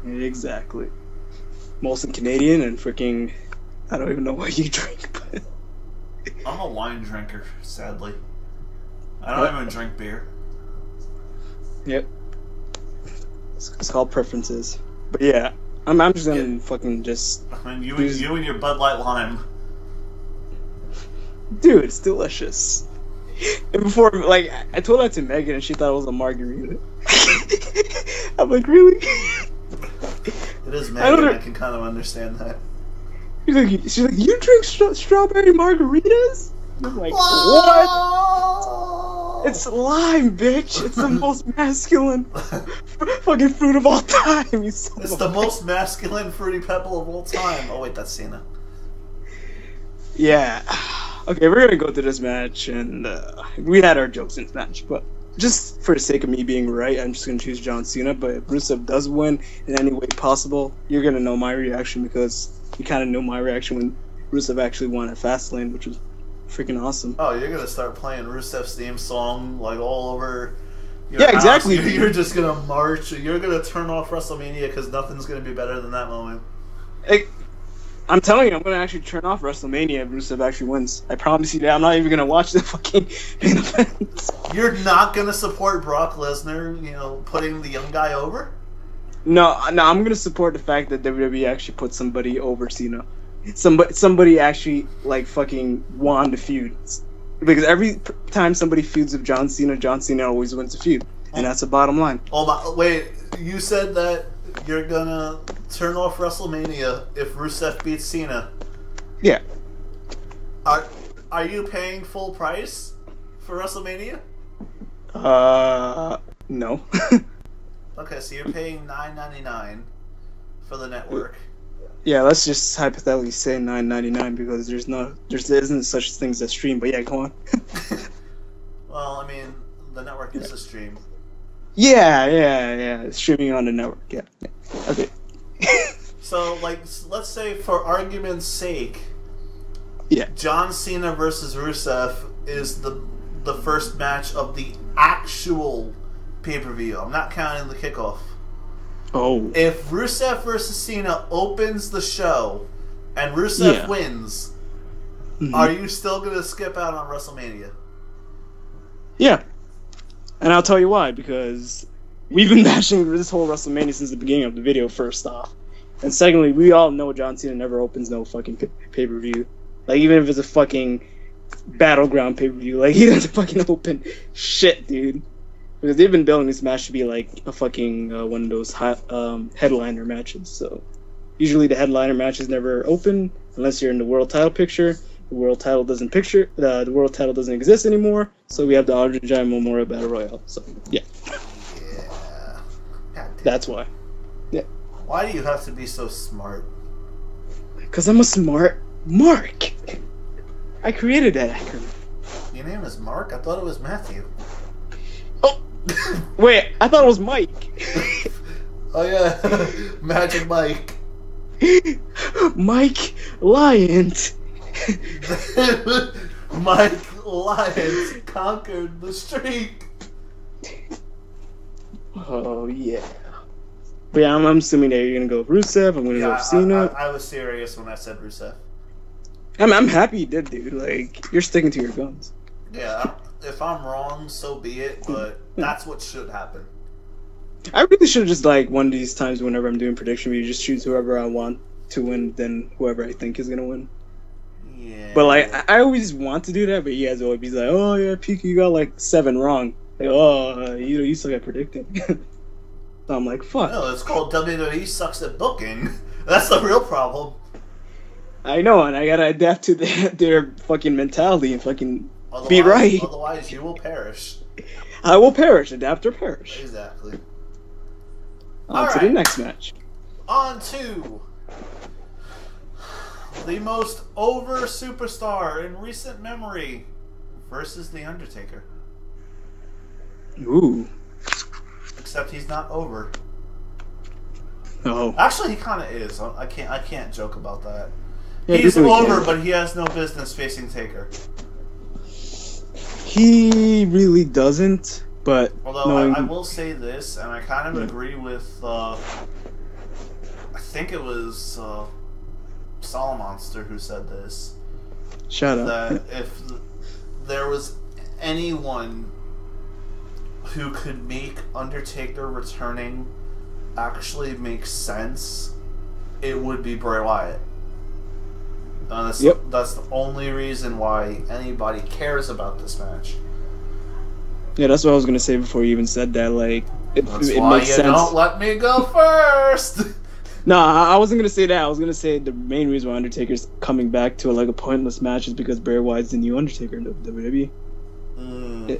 Exactly. Molson Canadian and freaking... I don't even know what you drink, but... I'm a wine drinker, sadly. I don't even drink beer. Yep. It's called preferences. But yeah, I'm just gonna fucking just... I mean, you and your Bud Light Lime. Dude, it's delicious. And before, like, I told that to Megan and she thought it was a margarita. I'm like, really? It is Megan, I can kind of understand that. She's like, you drink strawberry margaritas? I'm like, what? It's lime, bitch. It's the most masculine fucking fruit of all time. It's the most masculine fruity pebble of all time. Oh wait, that's Cena. Yeah. Okay, we're gonna go through this match, and we had our jokes in this match, but just for the sake of me being right, I'm just gonna choose John Cena. But if Rusev does win in any way possible, you're gonna know my reaction because you kind of know my reaction when Rusev actually won at Fastlane, which was freaking awesome. Oh, you're gonna start playing Rusev's theme song like all over your house. Exactly. Exactly. You're just gonna march. You're gonna turn off WrestleMania because nothing's gonna be better than that moment. I'm telling you, I'm gonna actually turn off WrestleMania if Rusev actually wins. I promise you that. I'm not even gonna watch the fucking main event. You're not gonna support Brock Lesnar, putting the young guy over? No, I'm gonna support the fact that WWE actually put somebody over Cena. Somebody actually, like, fucking won the feud. Because every time somebody feuds with John Cena always wins the feud. And that's the bottom line. Oh, wait, you said that you're gonna turn off WrestleMania if Rusev beats Cena. Yeah. Are you paying full price for WrestleMania? No. Okay, so you're paying $9.99 for the network. Yeah, let's just hypothetically say $9.99 because there isn't such things as stream. But yeah, go on. Well, I mean, the network is a stream. Yeah. Streaming on the network. Yeah. Okay. So, like, let's say for argument's sake, yeah, John Cena versus Rusev is the first match of the actual pay-per-view. I'm not counting the kickoff. Oh. If Rusev versus Cena opens the show and Rusev wins, are you still going to skip out on WrestleMania? Yeah. And I'll tell you why, because we've been bashing this whole WrestleMania since the beginning of the video, first off. And secondly, we all know John Cena never opens no fucking pay-per-view. Like, even if it's a fucking battleground pay-per-view, like, he doesn't fucking open shit, dude. Because they've been building this match to be like a fucking one of those headliner matches. So usually the headliner matches never open unless you're in the world title picture. The world title doesn't the world title doesn't exist anymore. So we have the Andre Giant Memorial Battle Royale. So yeah. Yeah. That's why. Yeah. Why do you have to be so smart? Because I'm a smart Mark. I created that acronym. Your name is Mark? I thought it was Matthew. Oh. Wait, I thought it was Mike. Oh yeah, Magic Mike. Mike Lyons. Mike Lyons conquered the streak. Oh yeah. But yeah, I'm assuming that you're gonna go with Rusev. I'm gonna go with Cena. I was serious when I said Rusev. I'm happy you did, dude. Like, you're sticking to your guns. Yeah, if I'm wrong, so be it. But that's what should happen. I really should have just, like, one of these times whenever I'm doing prediction, you just choose whoever I want to win, then whoever I think is gonna win. Yeah. But like, I always want to do that, but you guys always be like, "Oh yeah, Pika, you got like 7 wrong." Like, oh, you suck at predicting. So I'm like, fuck. No, it's called WWE sucks at booking. That's the real problem. I know, and I gotta adapt to their fucking mentality and fucking Otherwise, be right. Otherwise, you will perish. I will perish. Adapt or perish. Exactly. On to the next match. On to the most over superstar in recent memory versus The Undertaker. Ooh. Except he's not over. Oh. Actually, he kind of is. I can't joke about that. Yeah, he's really over, can't. but he has no business facing Taker. He really doesn't, but... Although, I will say this, and I kind of agree with, I think it was Solomonster who said this. Shut up. That if there was anyone who could make Undertaker returning actually make sense, it would be Bray Wyatt. That's the only reason why anybody cares about this match. Yeah, that's what I was gonna say before you even said that. Like, it makes sense. Don't let me go first. No, I wasn't gonna say that. I was gonna say the main reason why Undertaker's coming back to a pointless match is because Bray Wyatt's the new Undertaker in WWE.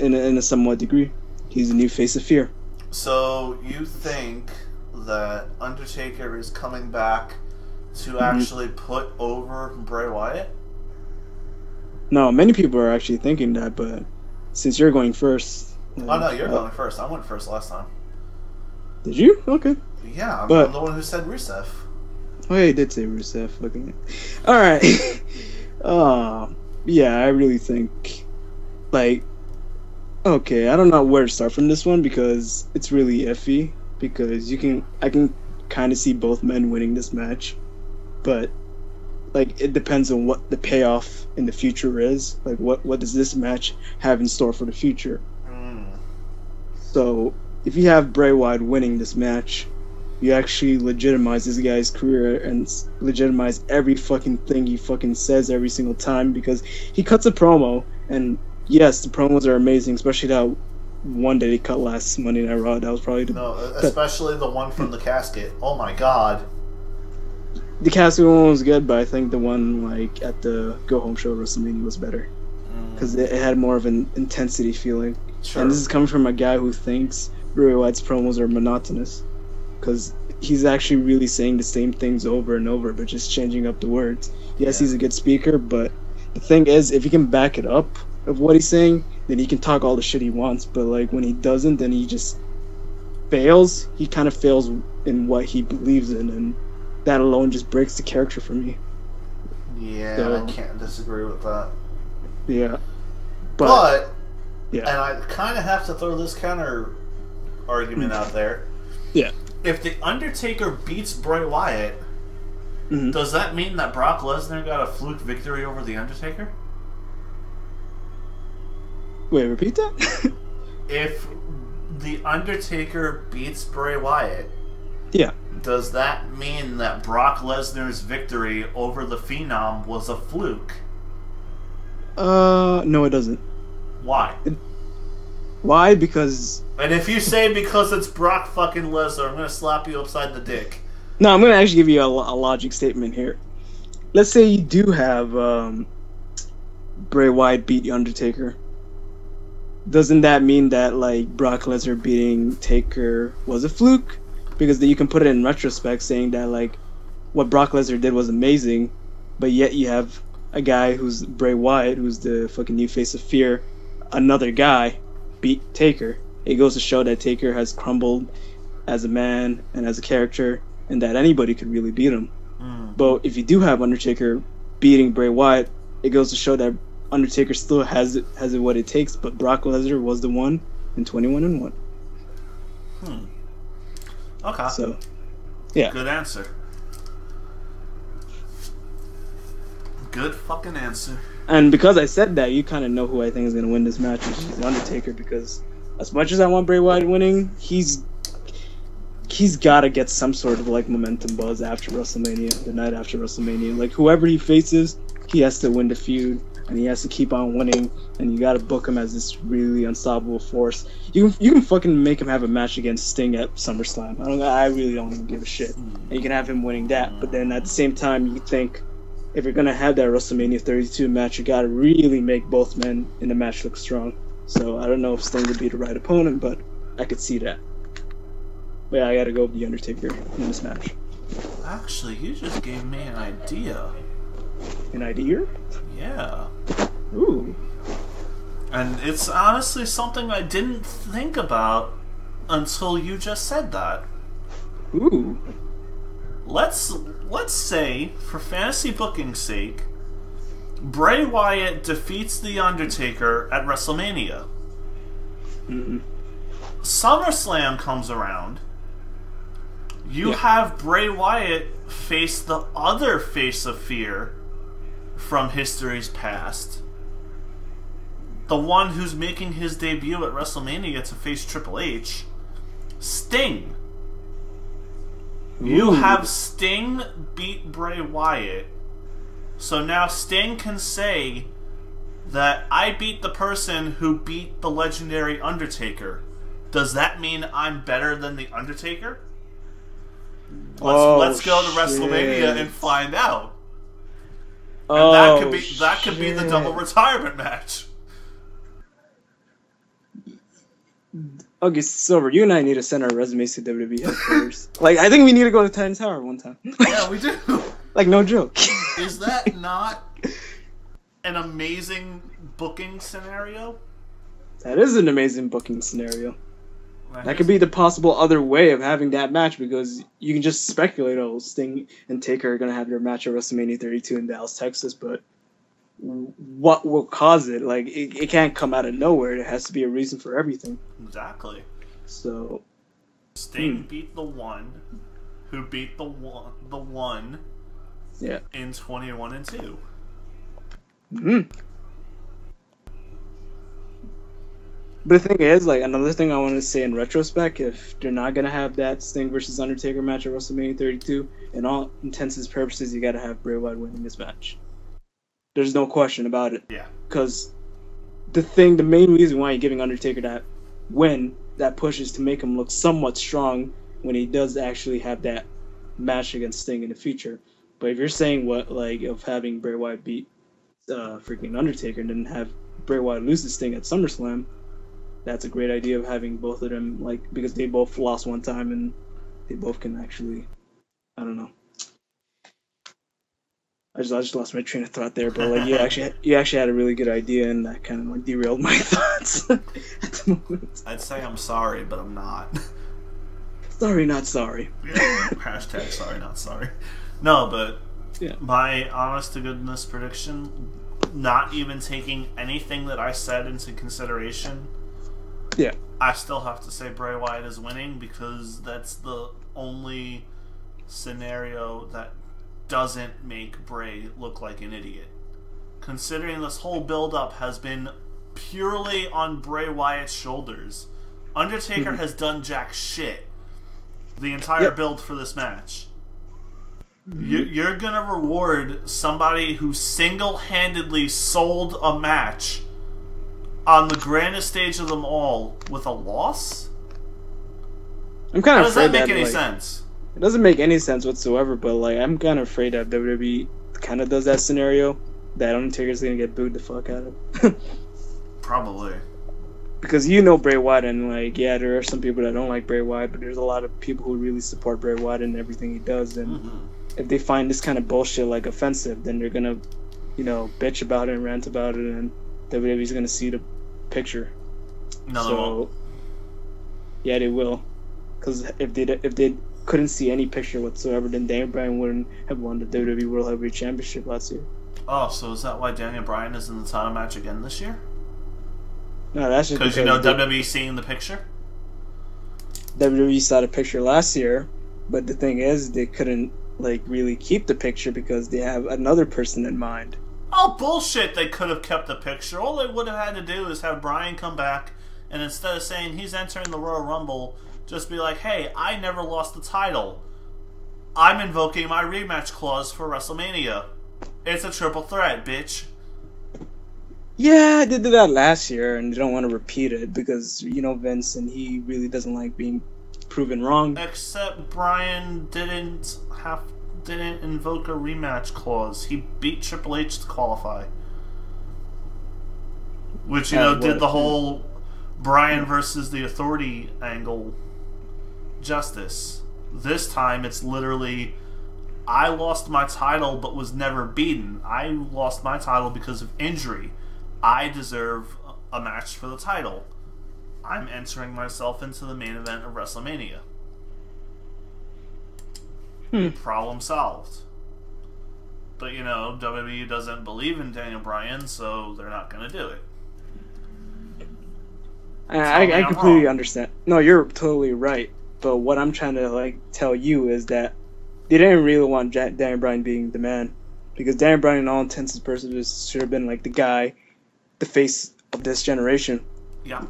In a somewhat degree, he's the new face of fear. So you think that Undertaker is coming back to actually put over Bray Wyatt? No, many people are actually thinking that, but since you're going first... Oh no, you're going first. I went first last time. Did you? Okay. Yeah, I'm the one who said Rusev. Oh yeah, you did say Rusev. Looking at... Alright. Yeah, I really think... Like... Okay, I don't know where to start from this one because it's really iffy. Because I can kind of see both men winning this match. But, like, it depends on what the payoff in the future is. Like, what does this match have in store for the future? So, if you have Bray Wyatt winning this match, you actually legitimize this guy's career and legitimize every fucking thing he fucking says every single time because he cuts a promo, and yes, the promos are amazing, especially that one that he cut last Monday Night Raw. That was probably especially the one from the casket. Oh my god. The casket one was good, but I think the one like at the Go Home show at WrestleMania was better because it had more of an intensity feeling. Sure. And this is coming from a guy who thinks Bray Wyatt's promos are monotonous because he's actually really saying the same things over and over, but just changing up the words. Yes, he's a good speaker, but the thing is, if he can back it up of what he's saying, then he can talk all the shit he wants. But like when he doesn't, then he just fails. He kind of fails in what he believes in, and that alone just breaks the character for me. Yeah, so, I can't disagree with that. Yeah, but yeah, and I kind of have to throw this counter argument out there. Yeah, if the Undertaker beats Bray Wyatt, does that mean that Brock Lesnar got a fluke victory over the Undertaker? Wait, repeat that? If the Undertaker beats Bray Wyatt, yeah, does that mean that Brock Lesnar's victory over the Phenom was a fluke? No, it doesn't. Why? Why? Because... And if you say because it's Brock fucking Lesnar, I'm gonna slap you upside the dick. No, I'm gonna actually give you a logic statement here. Let's say you do have Bray Wyatt beat the Undertaker. Doesn't that mean that like Brock Lesnar beating Taker was a fluke? Because then you can put it in retrospect, saying that like what Brock Lesnar did was amazing, but yet you have a guy who's Bray Wyatt, who's the fucking new face of fear, another guy beat Taker. It goes to show that Taker has crumbled as a man and as a character, and that anybody could really beat him. Mm. But if you do have Undertaker beating Bray Wyatt, it goes to show that Undertaker still has it what it takes. But Brock Lesnar was the one in 21-1. Okay. So, yeah. Good answer. Good fucking answer. And because I said that, you kind of know who I think is going to win this match, which is The Undertaker, because as much as I want Bray Wyatt winning, he's got to get some sort of like momentum buzz after WrestleMania, the night after WrestleMania. Like, whoever he faces, he has to win the feud, and he has to keep on winning, and you got to book him as this really unstoppable force. You can fucking make him have a match against Sting at SummerSlam. I really don't even give a shit. And you can have him winning that, but then at the same time, you think, if you're gonna have that WrestleMania 32 match, you gotta really make both men in the match look strong. So I don't know if Sting would be the right opponent, but I could see that. But yeah, I gotta go with The Undertaker in this match. Actually, you just gave me an idea. An idea? Yeah. Ooh. And it's honestly something I didn't think about until you just said that. Ooh. Let's say, for fantasy booking's sake, Bray Wyatt defeats The Undertaker at WrestleMania. Mm-hmm. SummerSlam comes around. You have Bray Wyatt face the other face of fear from history's past. The one who's making his debut at WrestleMania to face Triple H. Sting. You have Sting beat Bray Wyatt. So now Sting can say that I beat the person who beat the legendary Undertaker. Does that mean I'm better than the Undertaker? Let's go to WrestleMania and find out. And that could be the double retirement match. Okay, Silver, you and I need to send our resumes to WWE headquarters. Like, I think we need to go to Titan Tower one time. Yeah, we do. Like, no joke. Is that not an amazing booking scenario? That is an amazing booking scenario. That could be the possible other way of having that match, because you can just speculate, oh, Sting and Taker are going to have their match at WrestleMania 32 in Dallas, Texas, but what will cause it? Like, it can't come out of nowhere. There has to be a reason for everything. Exactly. So Sting beat the one who beat the one yeah. in 21-2. Mm-hmm. But the thing is, like, another thing I want to say in retrospect, if they're not going to have that Sting versus Undertaker match at WrestleMania 32, in all intents and purposes, you got to have Bray Wyatt winning this match. There's no question about it. Yeah. Because the main reason why you're giving Undertaker that win, that push, is to make him look somewhat strong when he does actually have that match against Sting in the future. But if you're saying of having Bray Wyatt beat freaking Undertaker and then have Bray Wyatt lose to Sting at SummerSlam, that's a great idea of having both of them, like, because they both lost one time and they both can actually, I don't know. I just lost my train of thought there, but like you actually had a really good idea, and that kind of like derailed my thoughts at the moment. I'd say I'm sorry, but I'm not. Sorry, not sorry. Hashtag sorry, not sorry. No, but yeah. My honest to goodness prediction, not even taking anything that I said into consideration, yeah, I still have to say Bray Wyatt is winning, because that's the only scenario that doesn't make Bray look like an idiot. Considering this whole build-up has been purely on Bray Wyatt's shoulders. Undertaker has done jack shit the entire build for this match. You're gonna reward somebody who single-handedly sold a match on the grandest stage of them all with a loss? I'm kind of How does that make any sense? It doesn't make any sense whatsoever, but like I'm kind of afraid that WWE kind of does that scenario, that Undertaker's gonna get booed the fuck out of. Probably. Because you know Bray Wyatt, and like, yeah, there are some people that don't like Bray Wyatt, but there's a lot of people who really support Bray Wyatt and everything he does, and if they find this kind of bullshit like offensive, then they're gonna, bitch about it and rant about it, and WWE's gonna see the picture. No, they won't. Yeah, they will. Because if they couldn't see any picture whatsoever, then Daniel Bryan wouldn't have won the WWE World Heavyweight Championship last year. Oh, so is that why Daniel Bryan is in the title match again this year? No, that's just because WWE seeing the picture. WWE saw the picture last year, but the thing is, they couldn't really keep the picture because they have another person in mind. Oh, bullshit! They could have kept the picture. All they would have had to do is have Bryan come back, and instead of saying he's entering the Royal Rumble, just be like, "Hey, I never lost the title. I'm invoking my rematch clause for WrestleMania. It's a triple threat, bitch." Yeah, they did that last year, and they don't want to repeat it because Vince, and he really doesn't like being proven wrong. Except Bryan didn't invoke a rematch clause. He beat Triple H to qualify, which did the whole Bryan versus the Authority angle justice. This time, it's literally, I lost my title but was never beaten. I lost my title because of injury. I deserve a match for the title. I'm entering myself into the main event of WrestleMania. Problem solved. But, WWE doesn't believe in Daniel Bryan, so they're not going to do it. I completely understand. No, you're totally right. But what I'm trying to tell you is that they didn't really want Daniel Bryan being the man, because Daniel Bryan, in all intents and purposes, should have been the guy, the face of this generation. Yeah.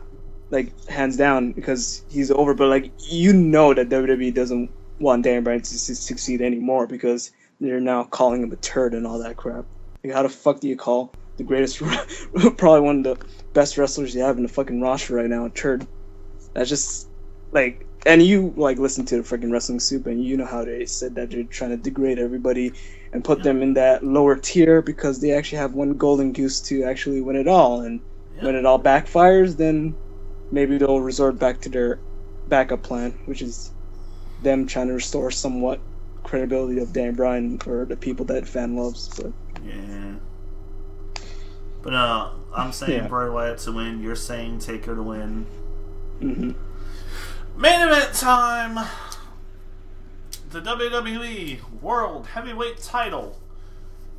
Hands down, because he's over. But that WWE doesn't want Daniel Bryan to succeed anymore because they're now calling him a turd and all that crap. How the fuck do you call the greatest, probably one of the best wrestlers you have in the fucking roster right now a turd? That's just and you listen to the freaking Wrestling Soup, and you know how they said that they're trying to degrade everybody and put them in that lower tier because they actually have one golden goose to actually win it all, and when it all backfires, then maybe they'll resort back to their backup plan, which is them trying to restore somewhat credibility of Dan Bryan for the people that fan loves. But I'm saying Bray Wyatt to win. You're saying Taker to win. Mm-hmm. Main event time. The WWE World Heavyweight Title.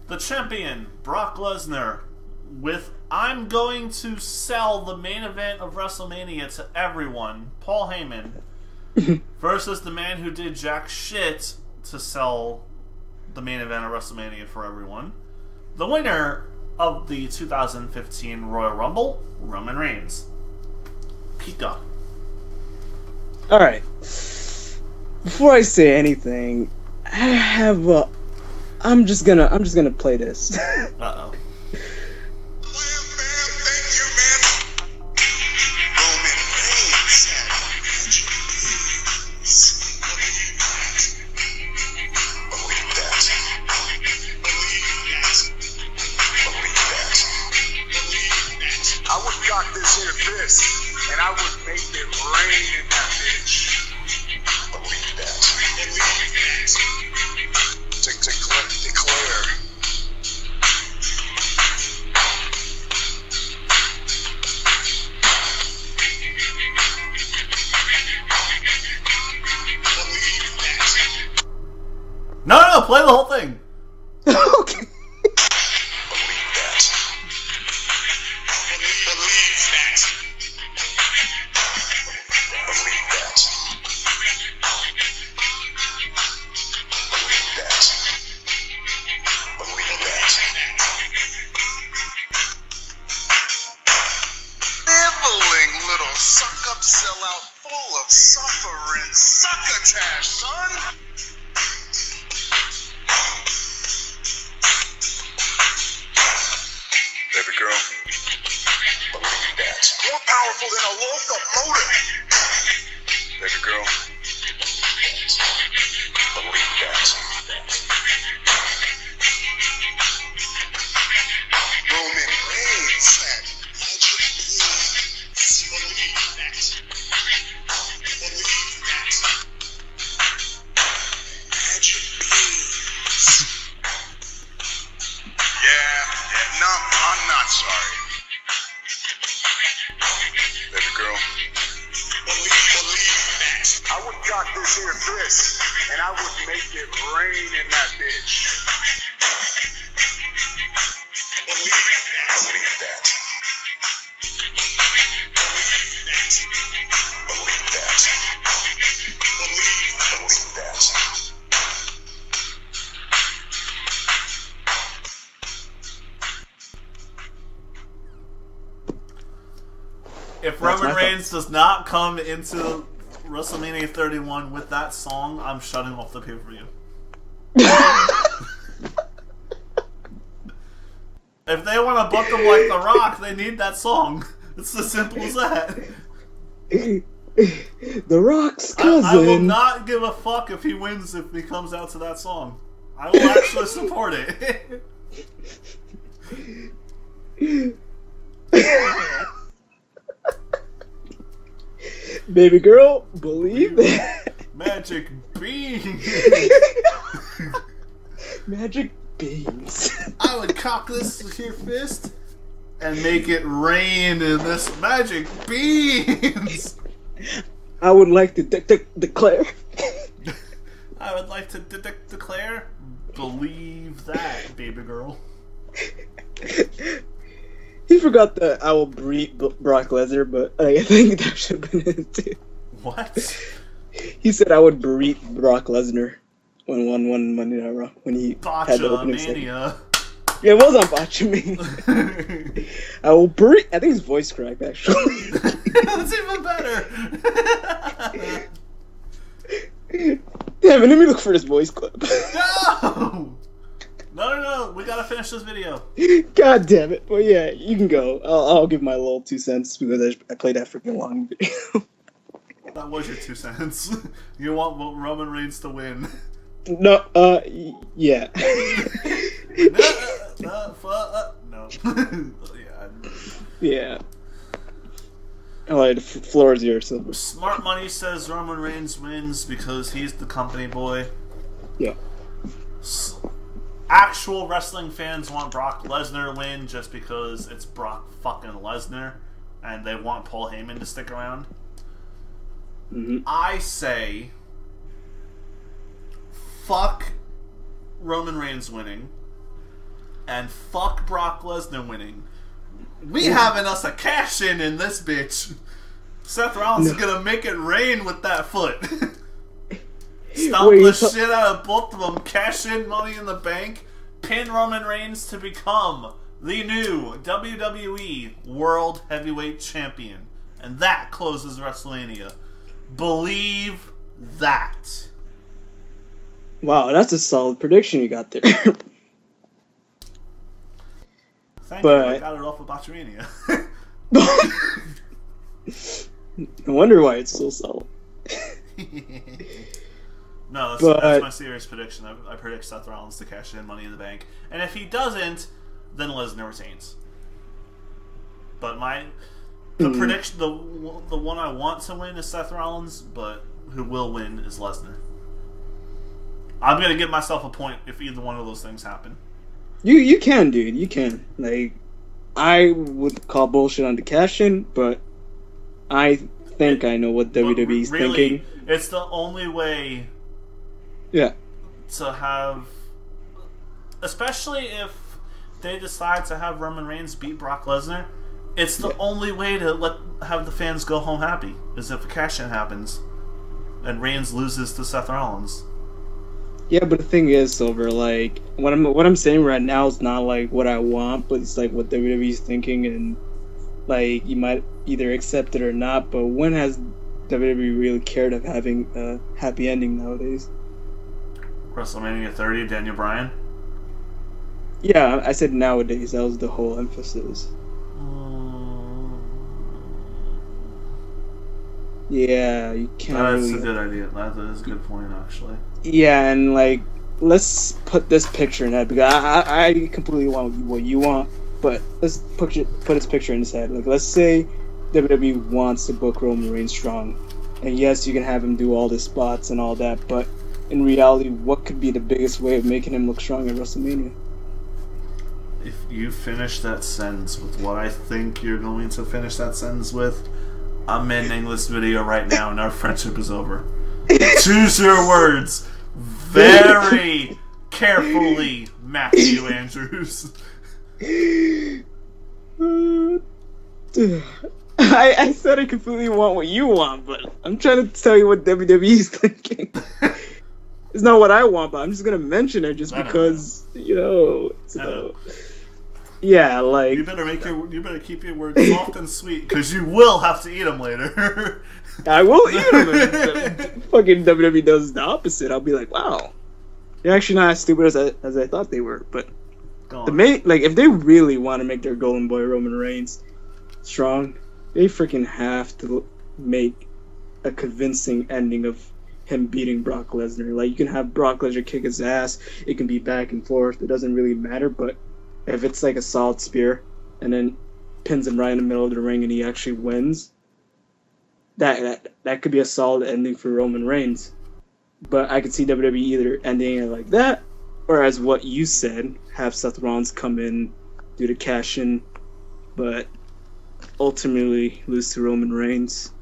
The champion Brock Lesnar with "I'm going to sell the main event of WrestleMania to everyone," Paul Heyman, versus the man who did jack shit to sell the main event of WrestleMania for everyone. The winner of the 2015 Royal Rumble, Roman Reigns. Pika. All right. Before I say anything, I'm just gonna play this. Uh-oh. And I would make it rain in that bitch. Believe that. Declare. No, play the whole thing. Okay. Sellout full of suffering succotash, son. would make it rain in that bitch. Believe that. Believe that. Believe that. If Roman Reigns does not come into WrestleMania 31 with that song, I'm shutting off the pay-per-view. If they want to book him like The Rock, they need that song. It's as simple as that. The Rock's cousin. I will not give a fuck if he wins if he comes out to that song. I will actually support it. Baby girl, believe that. Magic beans. Magic beans. I would cock this here fist and make it rain in this magic beans. I would like to declare. I would like to declare, believe that, baby girl. He forgot that I will beat Brock Lesnar, but I think that should have been it too. What? He said I would beat Brock Lesnar when one Monday Night Raw when he had the opening segment. Botchamania. Yeah, it was on Botchamania. I will beat. I think his voice cracked actually. That's even better. Damn it! Let me look for this voice clip. No! No, we gotta finish this video. God damn it. Well, yeah, you can go. I'll give my little 2 cents because I played that freaking long video. That was your 2 cents. You want Roman Reigns to win. No, yeah. No. Yeah. Alright, the floor is yours, Silver. Smart Money says Roman Reigns wins because he's the company boy. Yeah. Actual wrestling fans want Brock Lesnar to win just because it's Brock fucking Lesnar and they want Paul Heyman to stick around. Mm-hmm. I say fuck Roman Reigns winning and fuck Brock Lesnar winning. We having us a cash in this bitch. Seth Rollins is gonna make it rain with that foot. Stomp the shit out of both of them, cash in Money in the Bank, pin Roman Reigns to become the new WWE World Heavyweight Champion. And that closes WrestleMania. Believe that. Wow, that's a solid prediction you got there. Thank you, I got it off of Botchamania. No wonder why it's so solid. No, that's my serious prediction. I predict Seth Rollins to cash in Money in the Bank. And if he doesn't, then Lesnar retains. But the prediction, the one I want to win is Seth Rollins, but who will win is Lesnar. I'm going to give myself a point if either one of those things happen. You can, dude. You can. Like, I would call bullshit on the cash-in, but I think I know what WWE's thinking. It's the only way to have... Especially if they decide to have Roman Reigns beat Brock Lesnar, it's the only way to have the fans go home happy, is if a cash-in happens and Reigns loses to Seth Rollins. Yeah, but the thing is, Silver, like, what I'm saying right now is not, like, what I want, but it's, like, what WWE's thinking, and, like, you might either accept it or not, but when has WWE really cared of having a happy ending nowadays? WrestleMania 30, Daniel Bryan? Yeah, I said nowadays. That was the whole emphasis. Yeah, you can't That's a good idea. That is a good point, actually. Yeah, and, like, let's put this picture in that, because I completely want what you want, but let's put this picture in his head. Like, let's say WWE wants to book Roman Reigns strong, and yes, you can have him do all the spots and all that, but in reality, what could be the biggest way of making him look strong at WrestleMania? If you finish that sentence with what I think you're going to finish that sentence with, I'm ending this video right now and our friendship is over. Choose your words. very carefully, Matthew Andrews. I said I completely want what you want, but I'm trying to tell you what WWE's thinking. It's not what I want, but I'm just gonna mention it just because it's yeah, like you better keep your words soft and sweet because you will have to eat them later. I will eat them. And fucking WWE does the opposite. I'll be like, wow, they're actually not as stupid as I thought they were. But if they really want to make their golden boy Roman Reigns strong, they freaking have to make a convincing ending of him beating Brock Lesnar. Like, you can have Brock Lesnar kick his ass. It can be back and forth. It doesn't really matter. But if it's like a solid spear and then pins him right in the middle of the ring and he actually wins, that could be a solid ending for Roman Reigns. But I could see WWE either ending it like that, or as what you said, have Seth Rollins come in, do the cash in, but ultimately lose to Roman Reigns,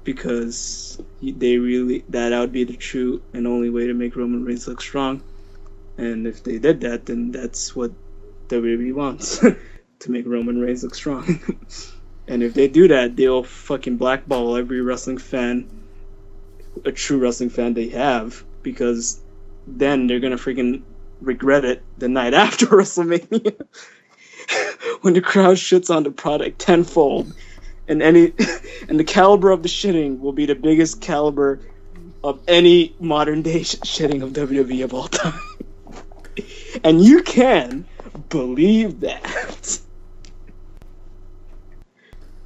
because that would be the true and only way to make Roman Reigns look strong. And if they did that, then that's what WWE wants, to make Roman Reigns look strong. And if they do that, they'll fucking blackball every wrestling fan, a true wrestling fan they have, because then they're gonna freaking regret it the night after WrestleMania. When the crowd shits on the product tenfold, and the caliber of the shitting will be the biggest caliber of any modern day shitting of WWE of all time. And you can believe that.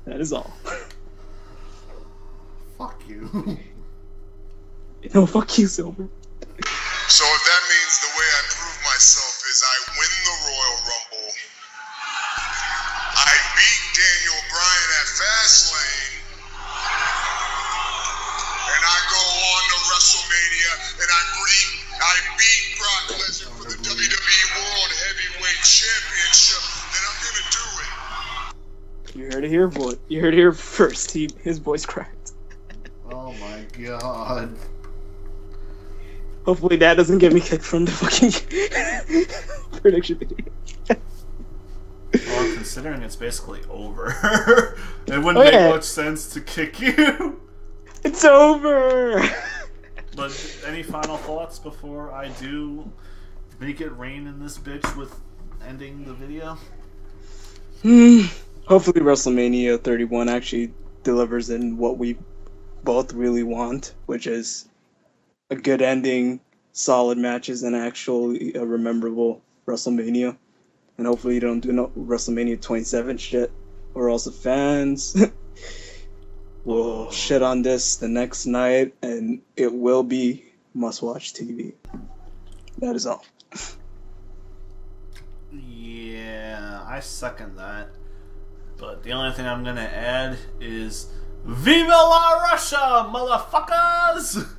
That is all. Fuck you. No, fuck you, Silver. So if that means the way I prove myself is I win the Royal Rumble, I beat Daniel Bryan at Fastlane, and I go on to WrestleMania and I beat Brock Lesnar for the WWE World Heavyweight Championship, then I'm gonna do it. You heard it here, boy. You heard it here first. His voice cracked. Oh my god. Hopefully that doesn't get me kicked from the fucking prediction video. Well, considering it's basically over, it wouldn't make much sense to kick you. It's over! But any final thoughts before I do make it rain in this bitch with ending the video? Hopefully WrestleMania 31 actually delivers in what we both really want, which is a good ending, solid matches, and actually a memorable WrestleMania. And hopefully you don't do no WrestleMania 27 shit, or else the fans will shit on this the next night, and it will be must-watch TV. That is all. Yeah, I second that. But the only thing I'm gonna add is Viva la Russia, motherfuckers!